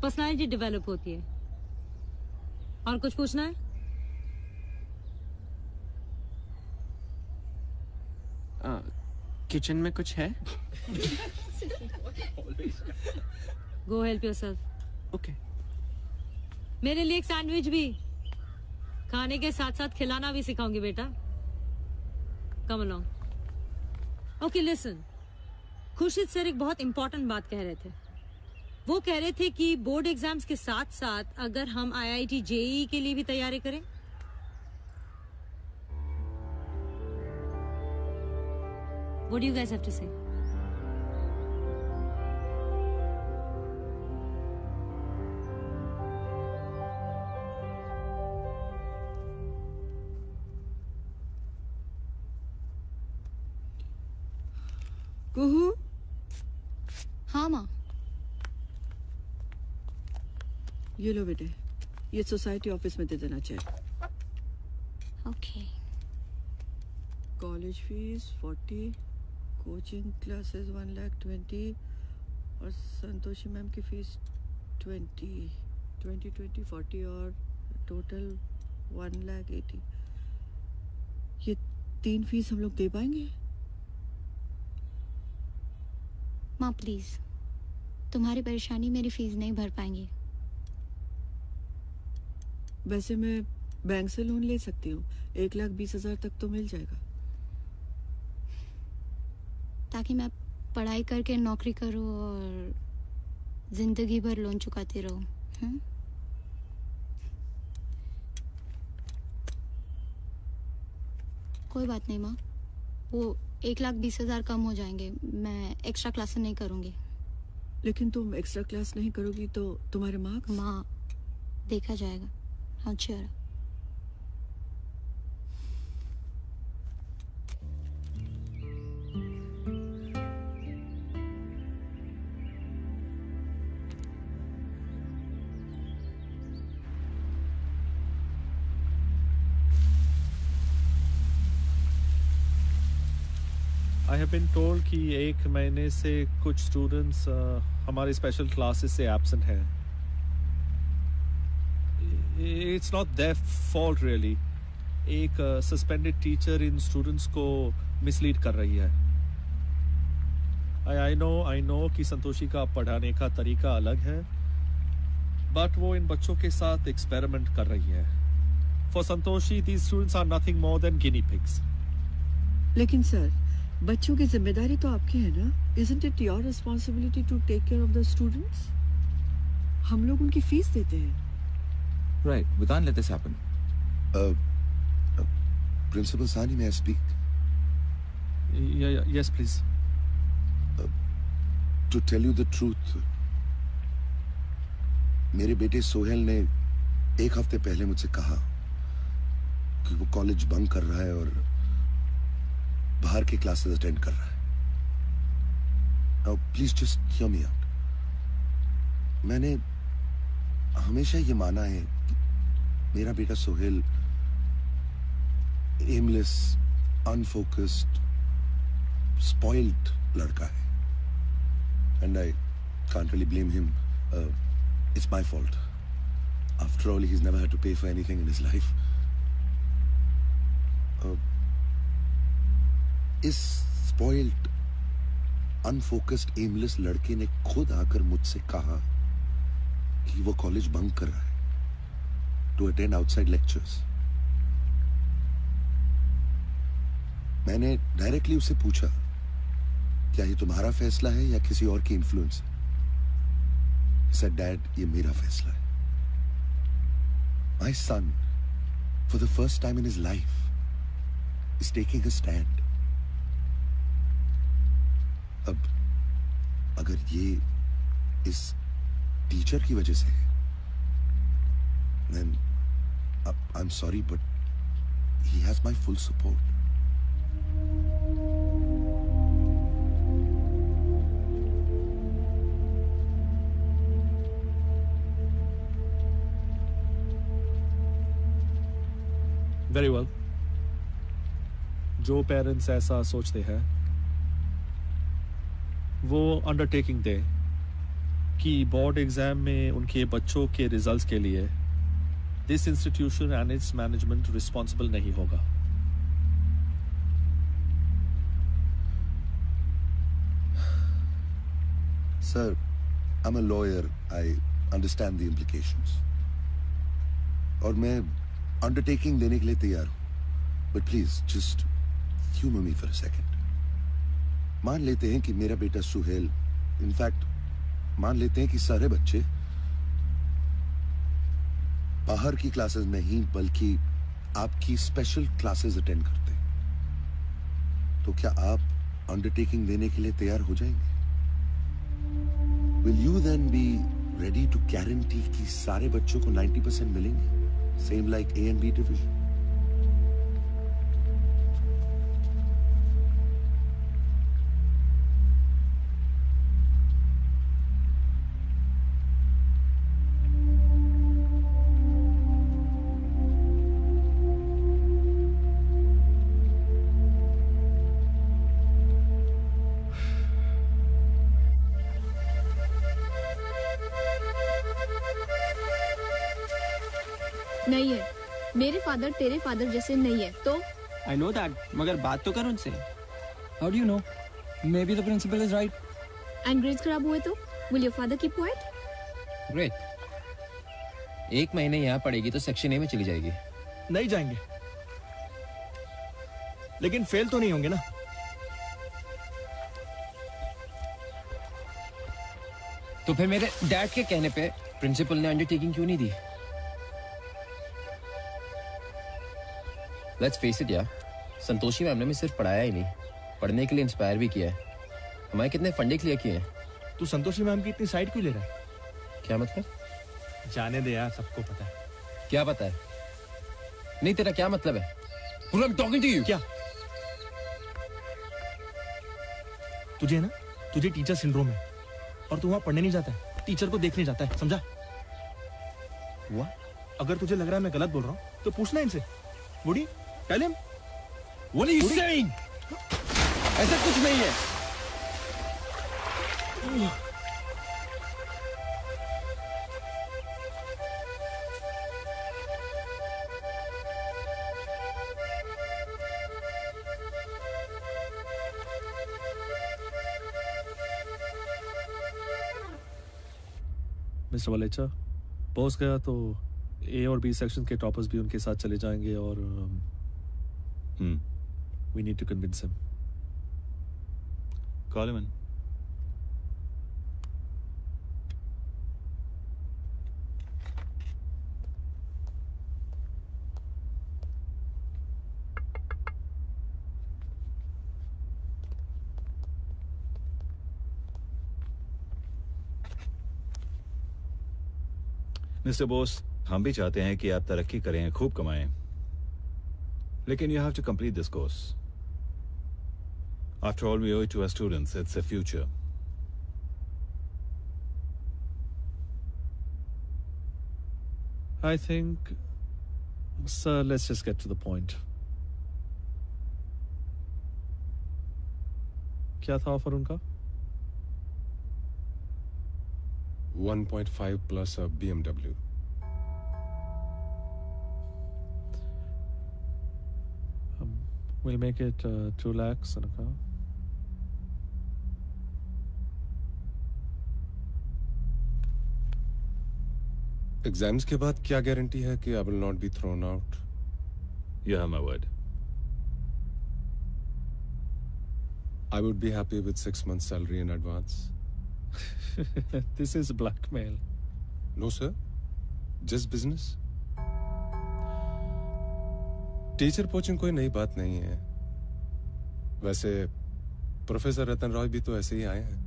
पर्सनालिटी डेवलप होती है। और कुछ पूछना है? किचन में कुछ है? गो हेल्प योरसेल्फ। ओके। मेरे लिए एक सैंडविच भी। खाने के साथ साथ खिलाना भी सिखाऊंगी बेटा। Come along. Okay listen, Khurshid sir एक बहुत इंपॉर्टेंट बात कह रहे थे। वो कह रहे थे कि बोर्ड एग्जाम्स के साथ साथ अगर हम IIT JEE के लिए भी तैयारी करें। What do you guys have to say? कुहू? हाँ माँ। ये लो बेटे, ये सोसाइटी ऑफिस में दे देना चाहिए। Okay. College fees 40, coaching classes 1,20,000 और संतोषी मैम की फीस 20 और टोटल 1,80,000। ये 3 फीस हम लोग दे पाएंगे? माँ प्लीज, तुम्हारी परेशानी मेरी फीस नहीं भर पाएंगी। वैसे मैं बैंक से लोन ले सकती हूँ, 1,20,000 तक तो मिल जाएगा। ताकि मैं पढ़ाई करके नौकरी करूँ और जिंदगी भर लोन चुकाती रहूँ। कोई बात नहीं माँ, वो 1,20,000 कम हो जाएंगे। मैं एक्स्ट्रा क्लास नहीं करूँगी। लेकिन तुम एक्स्ट्रा क्लास नहीं करोगी तो तुम्हारे मार्क्स? माँ, देखा जाएगा। हाँ sure. I have been told कि 1 महीने से कुछ स्टूडेंट्स हमारे स्पेशल क्लासेस से एब्सेंट हैं। It's not their fault really. एक सस्पेंडेड टीचर इन स्टूडेंट्स को मिसलीड कर रही है। I know कि संतोषी का पढ़ाने का तरीका अलग है, बट वो इन बच्चों के साथ एक्सपेरिमेंट कर रही है। For Santoshi, these students are nothing more than guinea pigs. लेकिन सर, बच्चों की जिम्मेदारी तो आपकी है ना? Isn't it your responsibility to take care of the students? हम लोग उनकी फीस देते हैं। Right, we can't let this happen. Principal Sani, may I speak? Yes, please. To tell you the truth, मेरे बेटे सोहेल ने 1 हफ्ते पहले मुझसे कहा कि वो कॉलेज बंक कर रहा है और बाहर के क्लासेस अटेंड कर रहा है। Now, please just hear me out. मैंने हमेशा ये माना है कि मेरा बेटा सोहेल एमलेस, अनफोकस्ड, स्पॉइल्ड लड़का है। And I can't really blame him. It's my fault. After all, he's never had to pay for anything in his life. इस स्पॉइल्ड, अनफोकस्ड, एमलेस लड़के ने खुद आकर मुझसे कहा कि वो कॉलेज बंक कर रहा है टू अटेंड आउटसाइड लेक्चर्स। मैंने डायरेक्टली उससे पूछा, क्या ये तुम्हारा फैसला है या किसी और की इन्फ्लुएंस? He said, Dad, ये मेरा फैसला है। My son, for the first time in his life, is taking a stand. अब अगर ये इस टीचर की वजह से है, then I'm sorry, but he has my full support. Very well, जो पेरेंट्स ऐसा सोचते हैं वो अंडरटेकिंग दे कि बोर्ड एग्जाम में उनके बच्चों के रिजल्ट्स के लिए this institution and it's management responsible नहीं होगा. Sir, I'm a lawyer. I understand the implications. और मैं अंडरटेकिंग देने के लिए तैयार हूं. But please, just humor me for a second. मान लेते हैं कि मेरा बेटा सुहेल, इनफैक्ट मान लेते हैं कि सारे बच्चे बाहर की क्लासेस नहीं बल्कि आपकी स्पेशल क्लासेस अटेंड करते हैं, तो क्या आप अंडरटेकिंग देने के लिए तैयार हो जाएंगे? Will you then be ready to guarantee कि सारे बच्चों को 90% मिलेंगे? Same like A and B division. नहीं है. मेरे फादर तेरे फादर जैसे नहीं है तो. आई नो दैट, मगर बात तो कर उनसे. How do you know? Maybe the principal is right. And grades खराब हुए तो will your father keep quiet? Great. 1 महीने यहाँ पढ़ेगी तो सेक्शन ए में चली जाएगी. नहीं जाएंगे, लेकिन फेल तो नहीं होंगे ना. तो फिर मेरे डैड के कहने पे प्रिंसिपल ने अंडरटेकिंग क्यों नहीं दी? लेट्स फेस इट यार, संतोषी मैम ने सिर्फ पढ़ाया ही नहीं, पढ़ने के लिए इंस्पायर भी किया है. हमारे कितने फंडे क्लियर किए हैं. तू संतोषी मैम की इतनी साइड क्यों ले रहा है? क्या मतलब? जाने दे यार, सबको पता है. क्या पता है? नहीं, तेरा क्या मतलब है? I'm talking to you. क्या? तुझे ना, तुझे टीचर सिंड्रोम है और तू वहां पढ़ने नहीं जाता है, टीचर को देखने जाता है, समझा? हुआ? अगर तुझे लग रहा है मैं गलत बोल रहा हूँ तो पूछना इनसे. बूढ़ी, tell him. What are you saying? ऐसा कुछ नहीं है. मिस्टर वलेचा, बॉस गया तो ए और बी सेक्शन के टॉपर्स भी उनके साथ चले जाएंगे और we need to convince him. Call him in. Mister Bose, हम भी चाहते हैं कि आप तरक्की करें, खूब कमाएं, लेकिन you have to complete this course. After all, we owe it to our students. It's a future. I think, sir, let's just get to the point. क्या था ऑफर उनका? 1.5 plus a BMW. We'll make it 2 lakhs in a car. Exams के बाद क्या guarantee है कि I will not be thrown out? You have my word. I would be happy with 6 months salary in advance. This is blackmail. No, sir. Just business. Teacher poaching कोई नई बात नहीं है. वैसे प्रोफेसर रतन रॉय भी तो ऐसे ही आए हैं.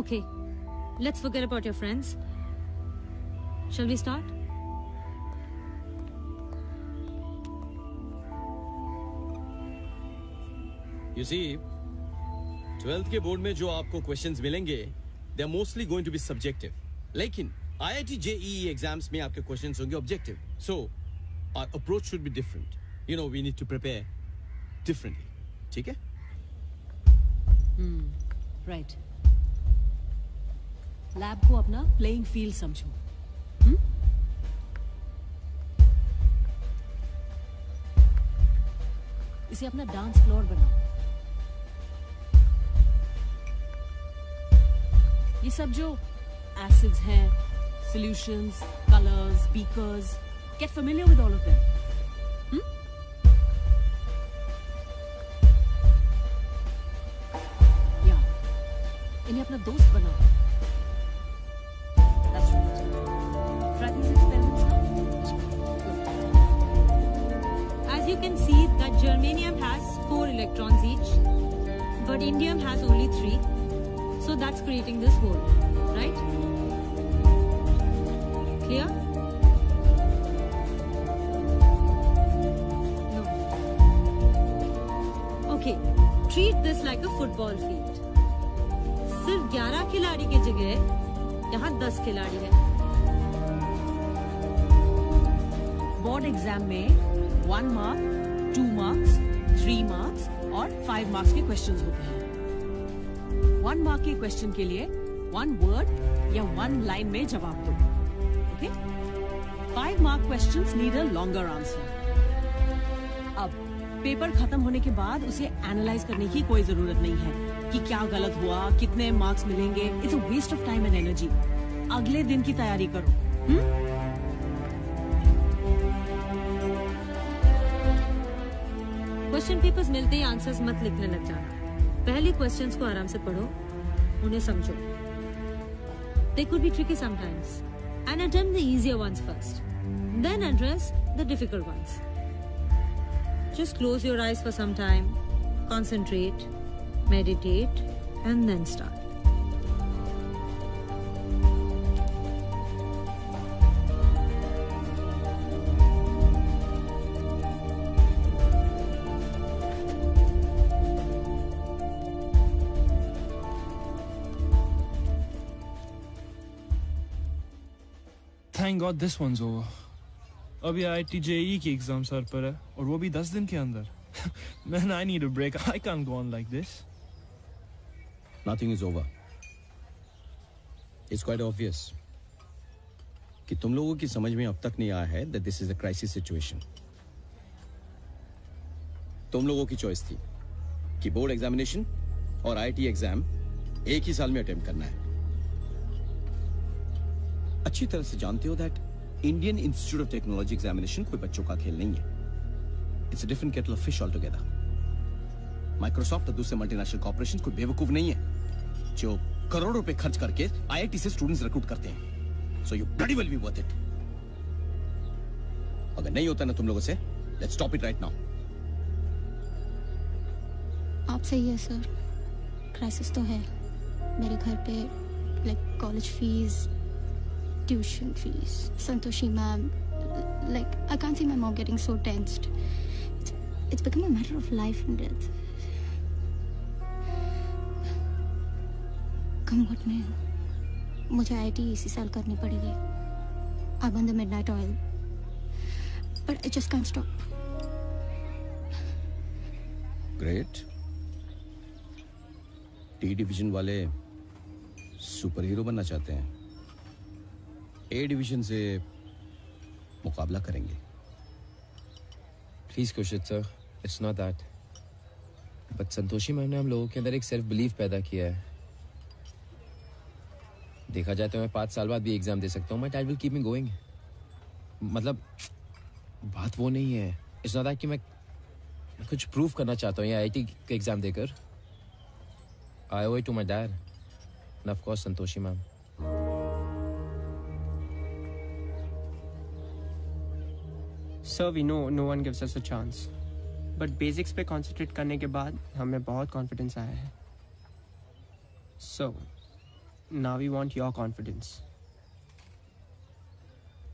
Okay, let's forget about your friends. Shall we start? You see, 12th के बोर्ड में जो आपको क्वेश्चंस मिलेंगे, they are mostly going to be subjective. लेकिन IIT JEE एग्जाम्स में आपके क्वेश्चंस होंगे objective. So, our approach should be different. You know, we need to prepare differently. ठीक है? राइट. लैब को अपना प्लेइंग फील्ड समझो. इसे अपना डांस फ्लोर बनाओ. ये सब जो एसिड्स हैं, solutions, colours, beakers, get familiar with all of them. या इन्हें अपना दोस्त बनाओ. That's right. Try these experiments now. As you can see that germanium has 4 electrons each, but indium has only 3. So that's creating this hole, right? Clear? No. Okay, treat this like a football field. सिर्फ 11 खिलाड़ी की जगह यहाँ 10 खिलाड़ी है. Board exam में 1 mark, 2 marks, 3 marks और 5 marks के क्वेश्चंस होते हैं. 1 मार्क के क्वेश्चन के लिए 1 वर्ड या 1 लाइन में जवाब दो. Okay? 5 mark questions need a longer answer. अब पेपर खत्म होने के बाद उसे एनालाइज करने की कोई जरूरत नहीं है कि क्या गलत हुआ, कितने मार्क्स मिलेंगे. It's a waste of time and energy. अगले दिन की तैयारी करो. क्वेश्चन पेपर्स मिलते ही आंसर्स मत लिखने लग जाना. पहले क्वेश्चंस को आराम से पढ़ो, उन्हें समझो. They could be tricky sometimes, and attempt the easier ones first. Then address the difficult ones. Just close your eyes for some time, concentrate, meditate, and then start. Thank God this one's over. अभी IIT JEE की exam sir पर है और वो भी 10 दिन के अंदर. Man, I need a break. I can't go on like this. Nothing is over. It's quite obvious कि तुम लोगों की समझ में अब तक नहीं आया है that this is a crisis situation. तुम लोगों की चॉइस थी कि बोर्ड एग्जामिनेशन और IIT एग्जाम एक ही साल में अटेम्प्ट करना है. अच्छी तरह से जानते हो that Indian institute of technology examination कोई बच्चों का खेल नहीं है. It's a different kettle of fish all together. Microsoft और दूसरे मल्टीनेशनल कॉर्पोरेशन कोई बेवकूफ नहीं है जो करोड़ों रुपए खर्च करके IIT से स्टूडेंट्स रिक्रूट करते हैं. So you bloody will be worth it. अगर नहीं होता ना तुम लोगों से, let's stop it right now. आप सही है सर, क्राइसिस तो है. मेरे घर पे like college fees, tuition fees, Santoshi ma'am, like I can't see my mom getting so tensed. It's become a matter of life and death. Come what may, मुझे IIT इसी साल करनी पड़ेगी. I burn the midnight oil, but I just can't stop. Great. D division वाले superhero बनना चाहते हैं. A division से मुकाबला करेंगे. Please Kushit sir, it's not that. But Santoshi ma'am ने हम लोगों के अंदर एक सेल्फ बिलीफ पैदा किया है. देखा जाए तो मैं 5 साल बाद भी एग्जाम दे सकता हूँ. My dad will keep me going. मतलब बात वो नहीं है. इट्स नॉट दैट कि मैं कुछ प्रूव करना चाहता हूँ या IIT का एग्जाम देकर. आई ओwe it to my dad and of course Santoshi ma'am. Sir, we know no one gives us a chance. But basics पे concentrate करने के बाद हमें बहुत confidence आया है. So, Now we want your confidence.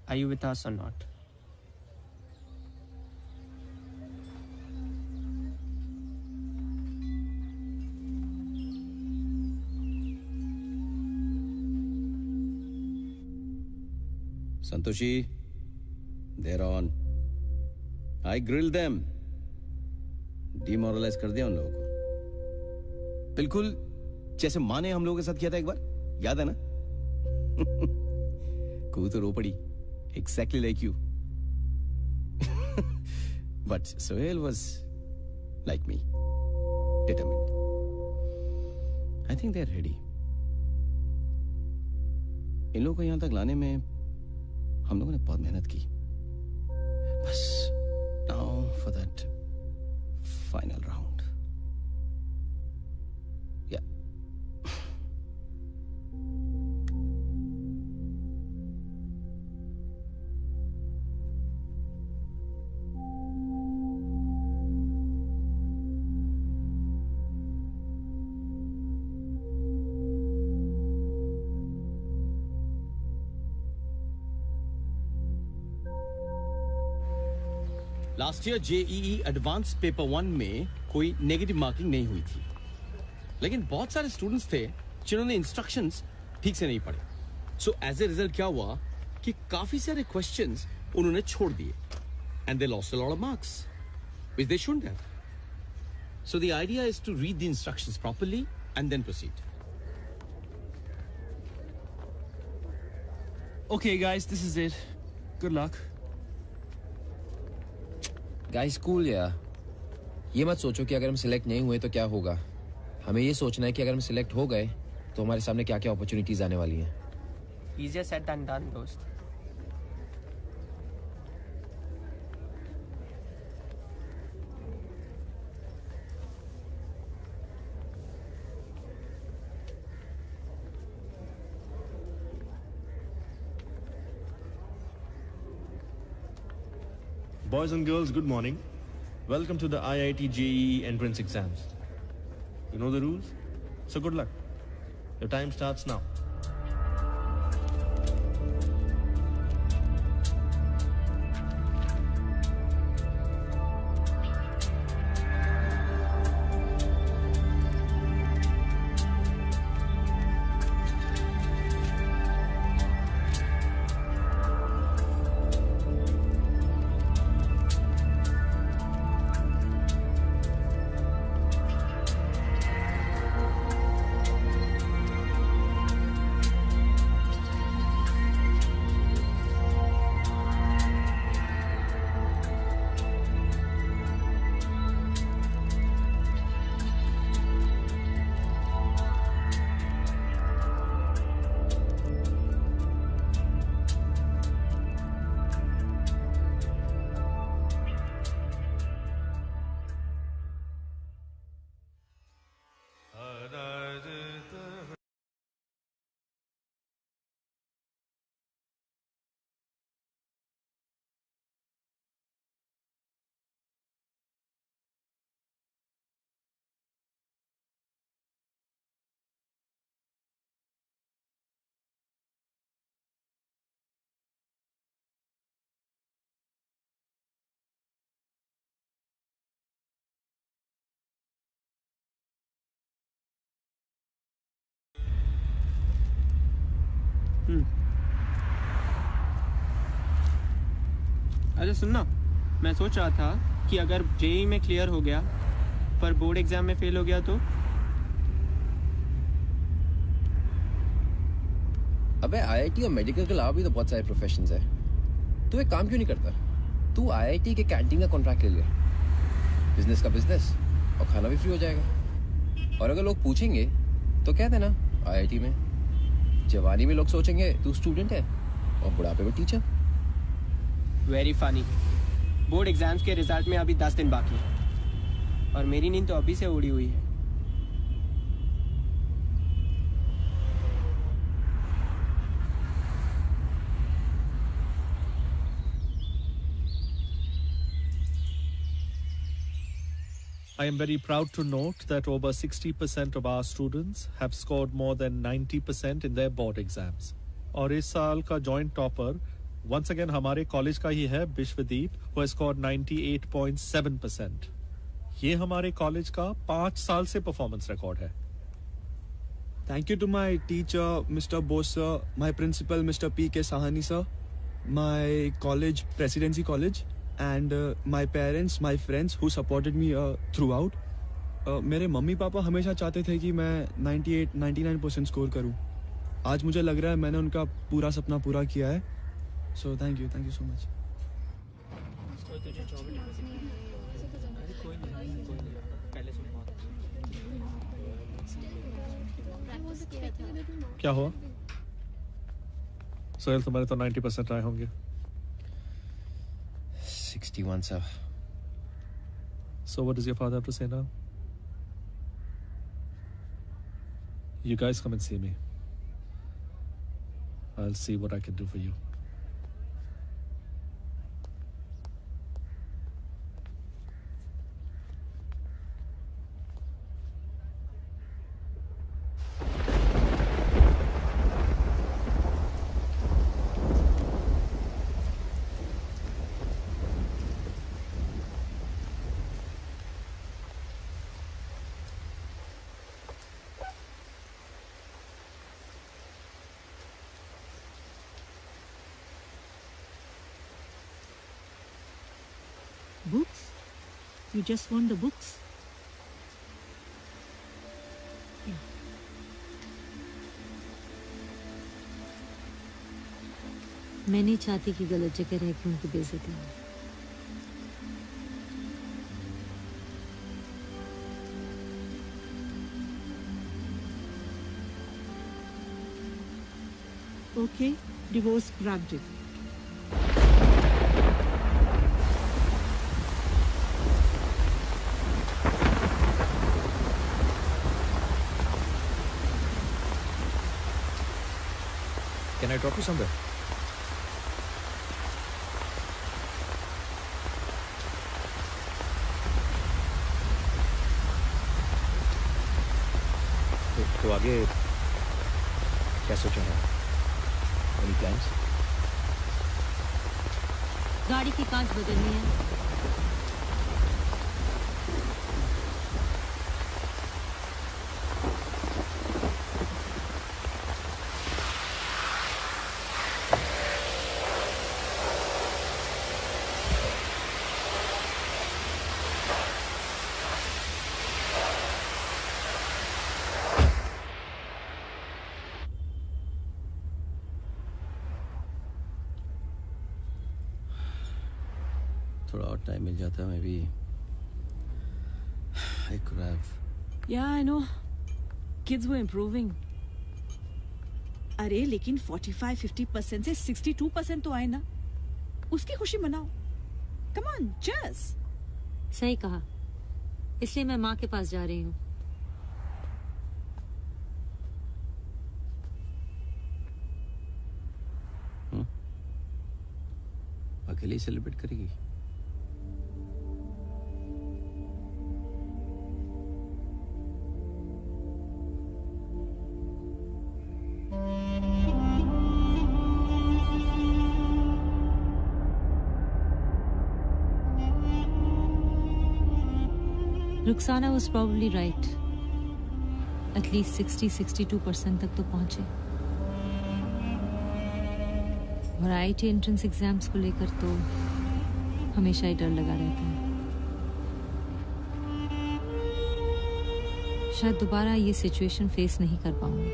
Are you with us or not? Santoshi, they're on. I grilled them. Demoralize कर दिया उन लोगों को. बिल्कुल जैसे माँ ने हम लोगों के साथ किया था एक बार, याद है ना? कू तो रो पड़ी. Exactly like you. But Sohail was like me, determined. I think they're ready. इन लोगों को यहां तक लाने में हम लोगों ने बहुत मेहनत की. बस now for that final round. Yeah. Last year JEE advance paper 1 में कोई नेगेटिव मार्किंग नहीं हुई थी, लेकिन बहुत सारे स्टूडेंट्स थे जिन्होंने इंस्ट्रक्शंस ठीक से नहीं पढ़े. सो एज ए रिजल्ट क्या हुआ कि काफी सारे क्वेश्चंस उन्होंने छोड़ दिए and they lost a lot of marks which they shouldn't have. So the idea is to read the instructions properly and then proceed. Okay, guys, this is it. Good luck. Guys cool यार, ये मत सोचो कि अगर हम select नहीं हुए तो क्या होगा. हमें ये सोचना है कि अगर हम सिलेक्ट हो गए तो हमारे सामने क्या क्या अपॉर्चुनिटीज आने वाली हैं. Easier said than done, दोस्त. Boys and girls, good morning. Welcome to the IIT JEE entrance exams. You know the rules? So good luck. Your time starts now. अच्छा सुनना, मैं सोच रहा था कि अगर जेईई में क्लियर हो गया पर बोर्ड एग्जाम में फेल हो गया तो. अबे आईआईटी और मेडिकल के अलावा भी तो बहुत सारे प्रोफेशंस है. तू एक काम क्यों नहीं करता? तू आईआईटी के कैंटीन का कॉन्ट्रैक्ट ले ले. बिजनेस का बिजनेस और खाना भी फ्री हो जाएगा. और अगर लोग पूछेंगे तो कह देना आईआईटी में. जवानी में लोग सोचेंगे तू स्टूडेंट है और बुढ़ापे में teacher. Very funny. Board exams के रिजल्ट में अभी 10 दिन बाकी है और मेरी नींद तो अभी से उड़ी हुई है. I am very proud to note that over 60% of our students have scored more than 90% in their board exams. और इस साल का joint topper once again हमारे कॉलेज का ही है विश्वदीप, who has scored 98.7%. ये हमारे कॉलेज का 5 साल से परफॉर्मेंस रिकॉर्ड है. Thank you to my teacher, Mr. Bose sir, my principal, Mr. P.K. Sahani sir, my college, Presidency College, and my parents, my friends who supported me throughout. मेरे mummy papa हमेशा चाहते थे कि मैं 98-99% score करूं. आज मुझे लग रहा है मैंने उनका पूरा सपना पूरा किया है. So thank you so much. क्या हुआ? सोहेल, तुम्हारे तो 90% आए होंगे. 61 sir. So what does your father have to say now? You guys come and see me. I'll see what I can do for you. Books? You just want the books? मैं नहीं चाहती कि गलत जगह रह के उनकी बेइज्जती हो. Okay, divorce granted. Can I drop you somewhere? तो आगे क्या सोचा है? Any plans? गाड़ी की कांच बदलनी है. थोड़ा और टाइम मिल जाता मैं भी I could have. Yeah, I know. Kids were improving. अरे लेकिन 45-50% से 62% तो आए ना. उसकी खुशी मनाओ. Come on, just. सही कहा. इसलिए मैं माँ के पास जा रही हूँ. अकेले ही सेलिब्रेट करेगी? Ruxana was probably right. At least 60-62% तक तो पहुंचे. और IIT एंट्रेंस एग्जाम्स को लेकर तो हमेशा ही डर लगा रहता है. शायद दोबारा ये सिचुएशन फेस नहीं कर पाऊंगी.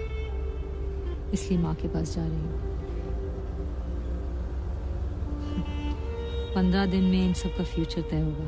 इसलिए माँ के पास जा रही हूँ. 15 दिन में इन सब का फ्यूचर तय होगा.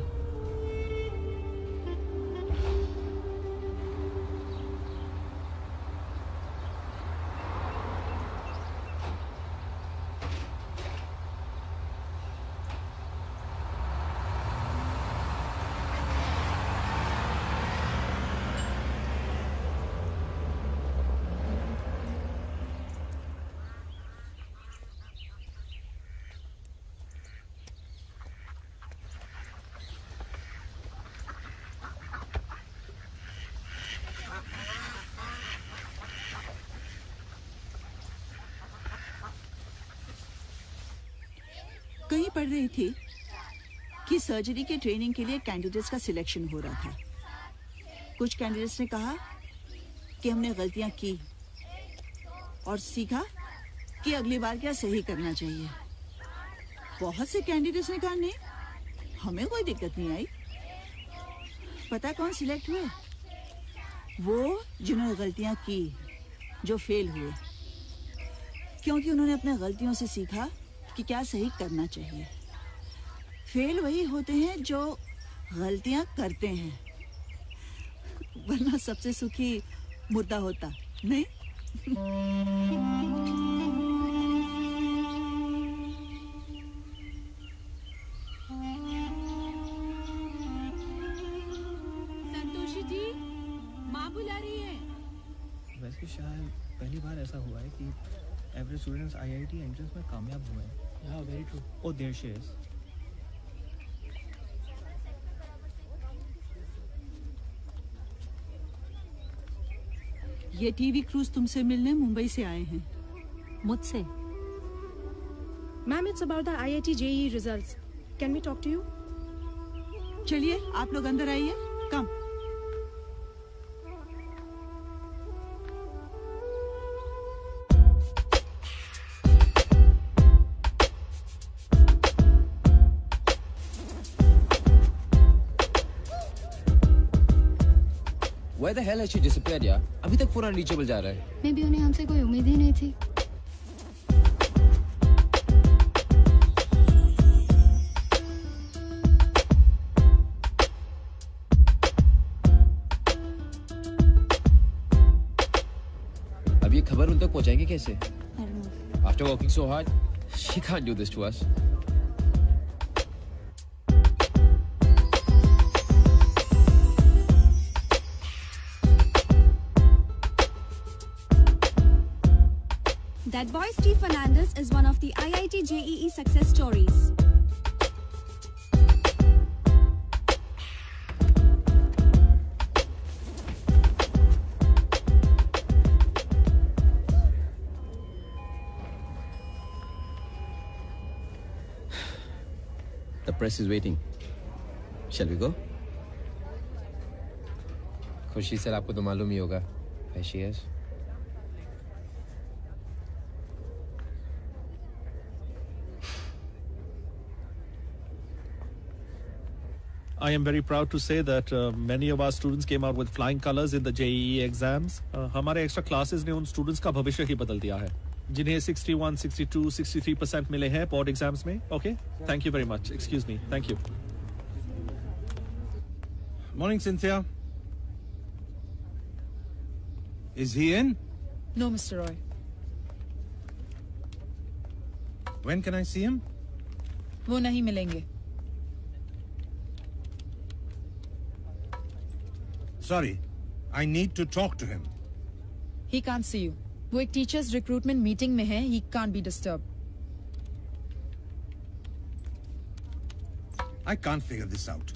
ही पढ़ रही थी कि सर्जरी के ट्रेनिंग के लिए कैंडिडेट्स का सिलेक्शन हो रहा था। कुछ कैंडिडेट्स ने कहा कि हमने गलतियां की और सीखा कि अगली बार क्या सही करना चाहिए। बहुत से कैंडिडेट्स ने कहा नहीं, हमें कोई दिक्कत नहीं आई। पता कौन सिलेक्ट हुए? वो जिन्होंने गलतियां की, जो फेल हुए, क्योंकि उन्होंने अपने गलतियों से सीखा कि क्या सही करना चाहिए। फेल वही होते हैं जो गलतियां करते हैं, वरना सबसे सुखी मुर्दा होता नहीं। संतोषी जी, माँ बुला रही है। वैसे शायद पहली बार ऐसा हुआ है कि एवरेज स्टूडेंट्स आईआईटी एंट्रेंस में कामयाब हुए हैं। Yeah, very true. Oh, there she is. ये टीवी क्रूज तुमसे मिलने मुंबई से आए हैं। मुझसे? Ma'am, it's about the IIT JEE results. Can we talk to you? चलिए आप लोग अंदर आइए। कम। Where the hell has she disappeared यार? अभी तक फोन अनरीचेबल जा रहा है। मे बी उन्हें हमसे कोई उम्मीद ही नहीं थी। अब ये खबर उन तक पहुंचाएंगे कैसे? After working so hard, she can't do this to us. That boy Steve Fernandez is one of the IIT JEE success stories. The press is waiting. Shall we go? खुशी सर, आपको तो मालूम ही होगा। Here she is. I am very proud to say that many of our students came out with flying colors in the JEE exams. हमारे extra classes ने उन students का भविष्य ही बदल दिया है, जिन्हें 61, 62, 63% मिले हैं board exams में. Okay? Thank you very much. Excuse me. Thank you. Morning, Cynthia. Is he in? No, Mr. Roy. When can I see him? वो नहीं मिलेंगे। Sorry, I need to talk to him. He can't see you. वो एक teachers recruitment meeting में है। He can't be disturbed. I can't figure this out.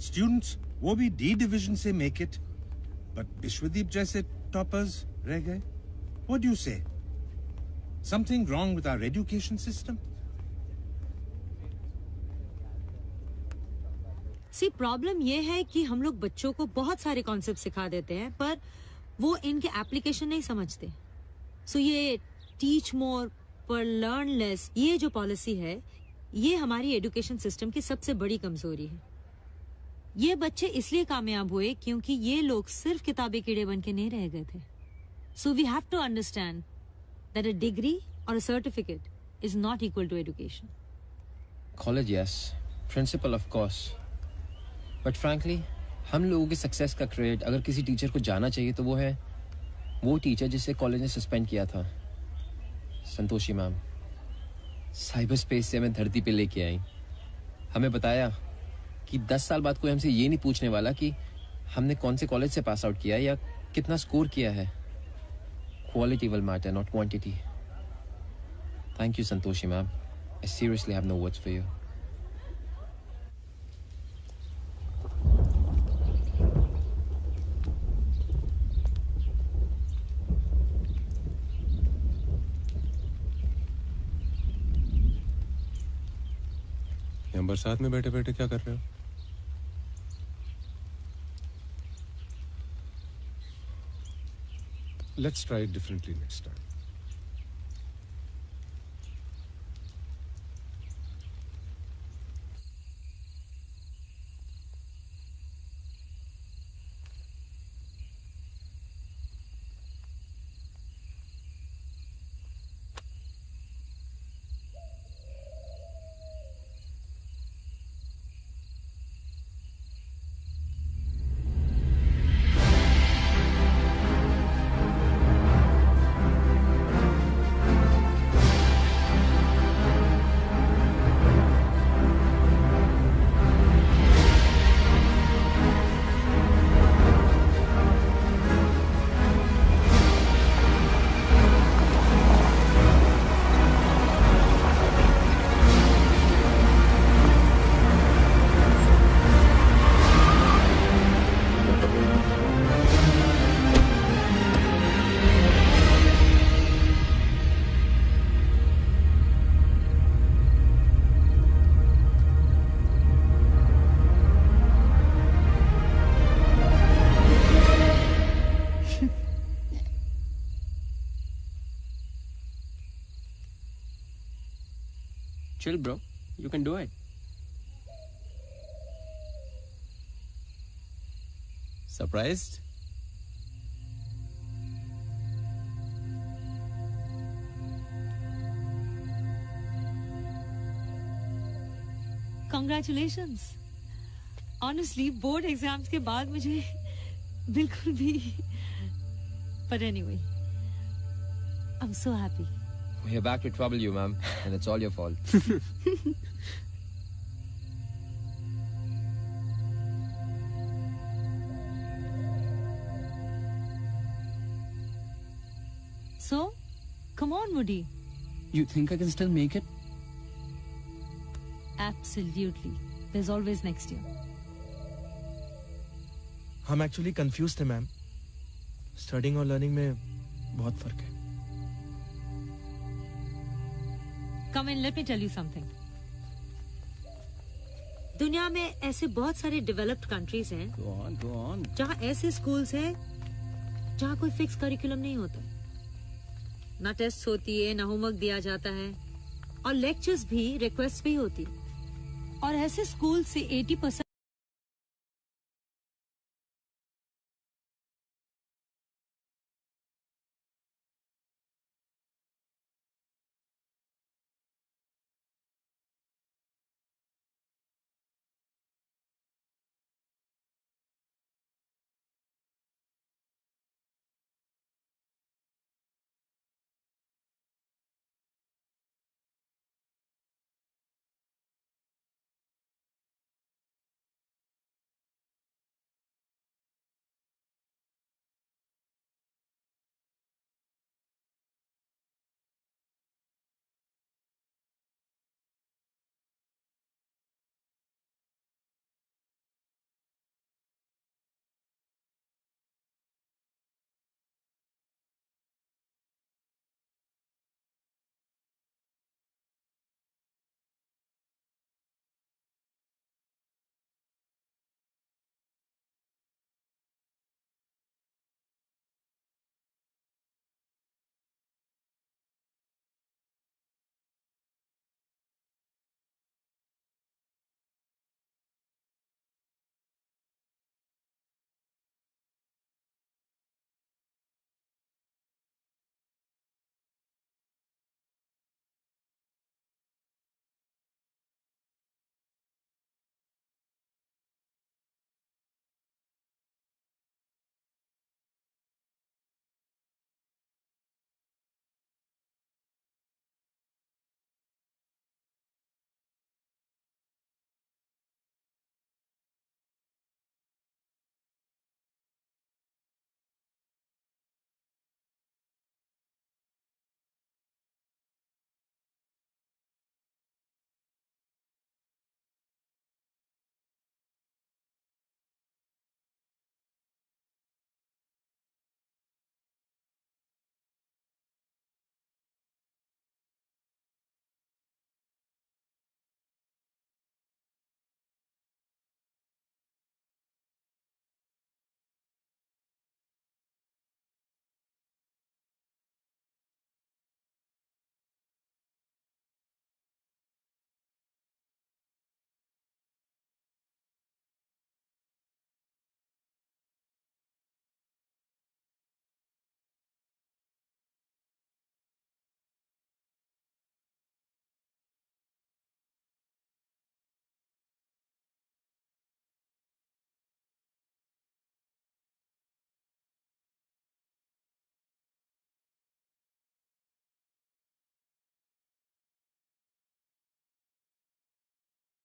Students, वो भी D division से make it, but विश्वदीप जैसे toppers रह गए. What do you say? Something wrong with our education system? See problem ये है कि हम लोग बच्चों को बहुत सारे कॉन्सेप्ट सिखा देते हैं, पर वो इनके एप्लीकेशन नहीं समझते। सो ये टीच मोर पर लर्न लेस, ये जो पॉलिसी है, ये हमारी एजुकेशन सिस्टम की सबसे बड़ी कमजोरी है। ये बच्चे इसलिए कामयाब हुए क्योंकि ये लोग सिर्फ किताबी कीड़े बन के नहीं रह गए थे। So we have to understand that a degree और a certificate is not equal to education. College yes, principal of course, but frankly हम लोगों की सक्सेस का क्रेडिट अगर किसी टीचर को जाना चाहिए तो वो है वो टीचर जिसे कॉलेज ने सस्पेंड किया था, संतोषी मैम। साइबर स्पेस से हमें धरती पे लेके आई, हमें बताया कि 10 साल बाद कोई हमसे ये नहीं पूछने वाला कि हमने कौन से कॉलेज से पास आउट किया या कितना स्कोर किया है। Quality will matter, not quantity. Thank you Santoshi ma'am, I seriously have no words for you. Ma'am बरसात में बैठे बैठे क्या कर रहे हो? Let's try it differently next time. Chill, bro. You can do it. Surprised? Congratulations. Honestly, board exams के बाद मुझे बिल्कुल भी. But anyway, I'm so happy. We're back to trouble you, ma'am, and it's all your fault. So, come on, Woody. You think I can still make it? Absolutely. There's always next year. हम actually confuse थे ma'am. Studying और learning में बहुत फर्क है. Come in, let me tell you something. दुनिया में ऐसे बहुत सारे डेवलप्ड कंट्रीज हैं Go on. जहाँ ऐसे स्कूल्स हैं जहाँ कोई फिक्स करिकुलम नहीं होता. ना टेस्ट होती है, ना होमवर्क दिया जाता है, और लेक्चर्स भी, रिक्वेस्ट भी होती. और ऐसे स्कूल से 80%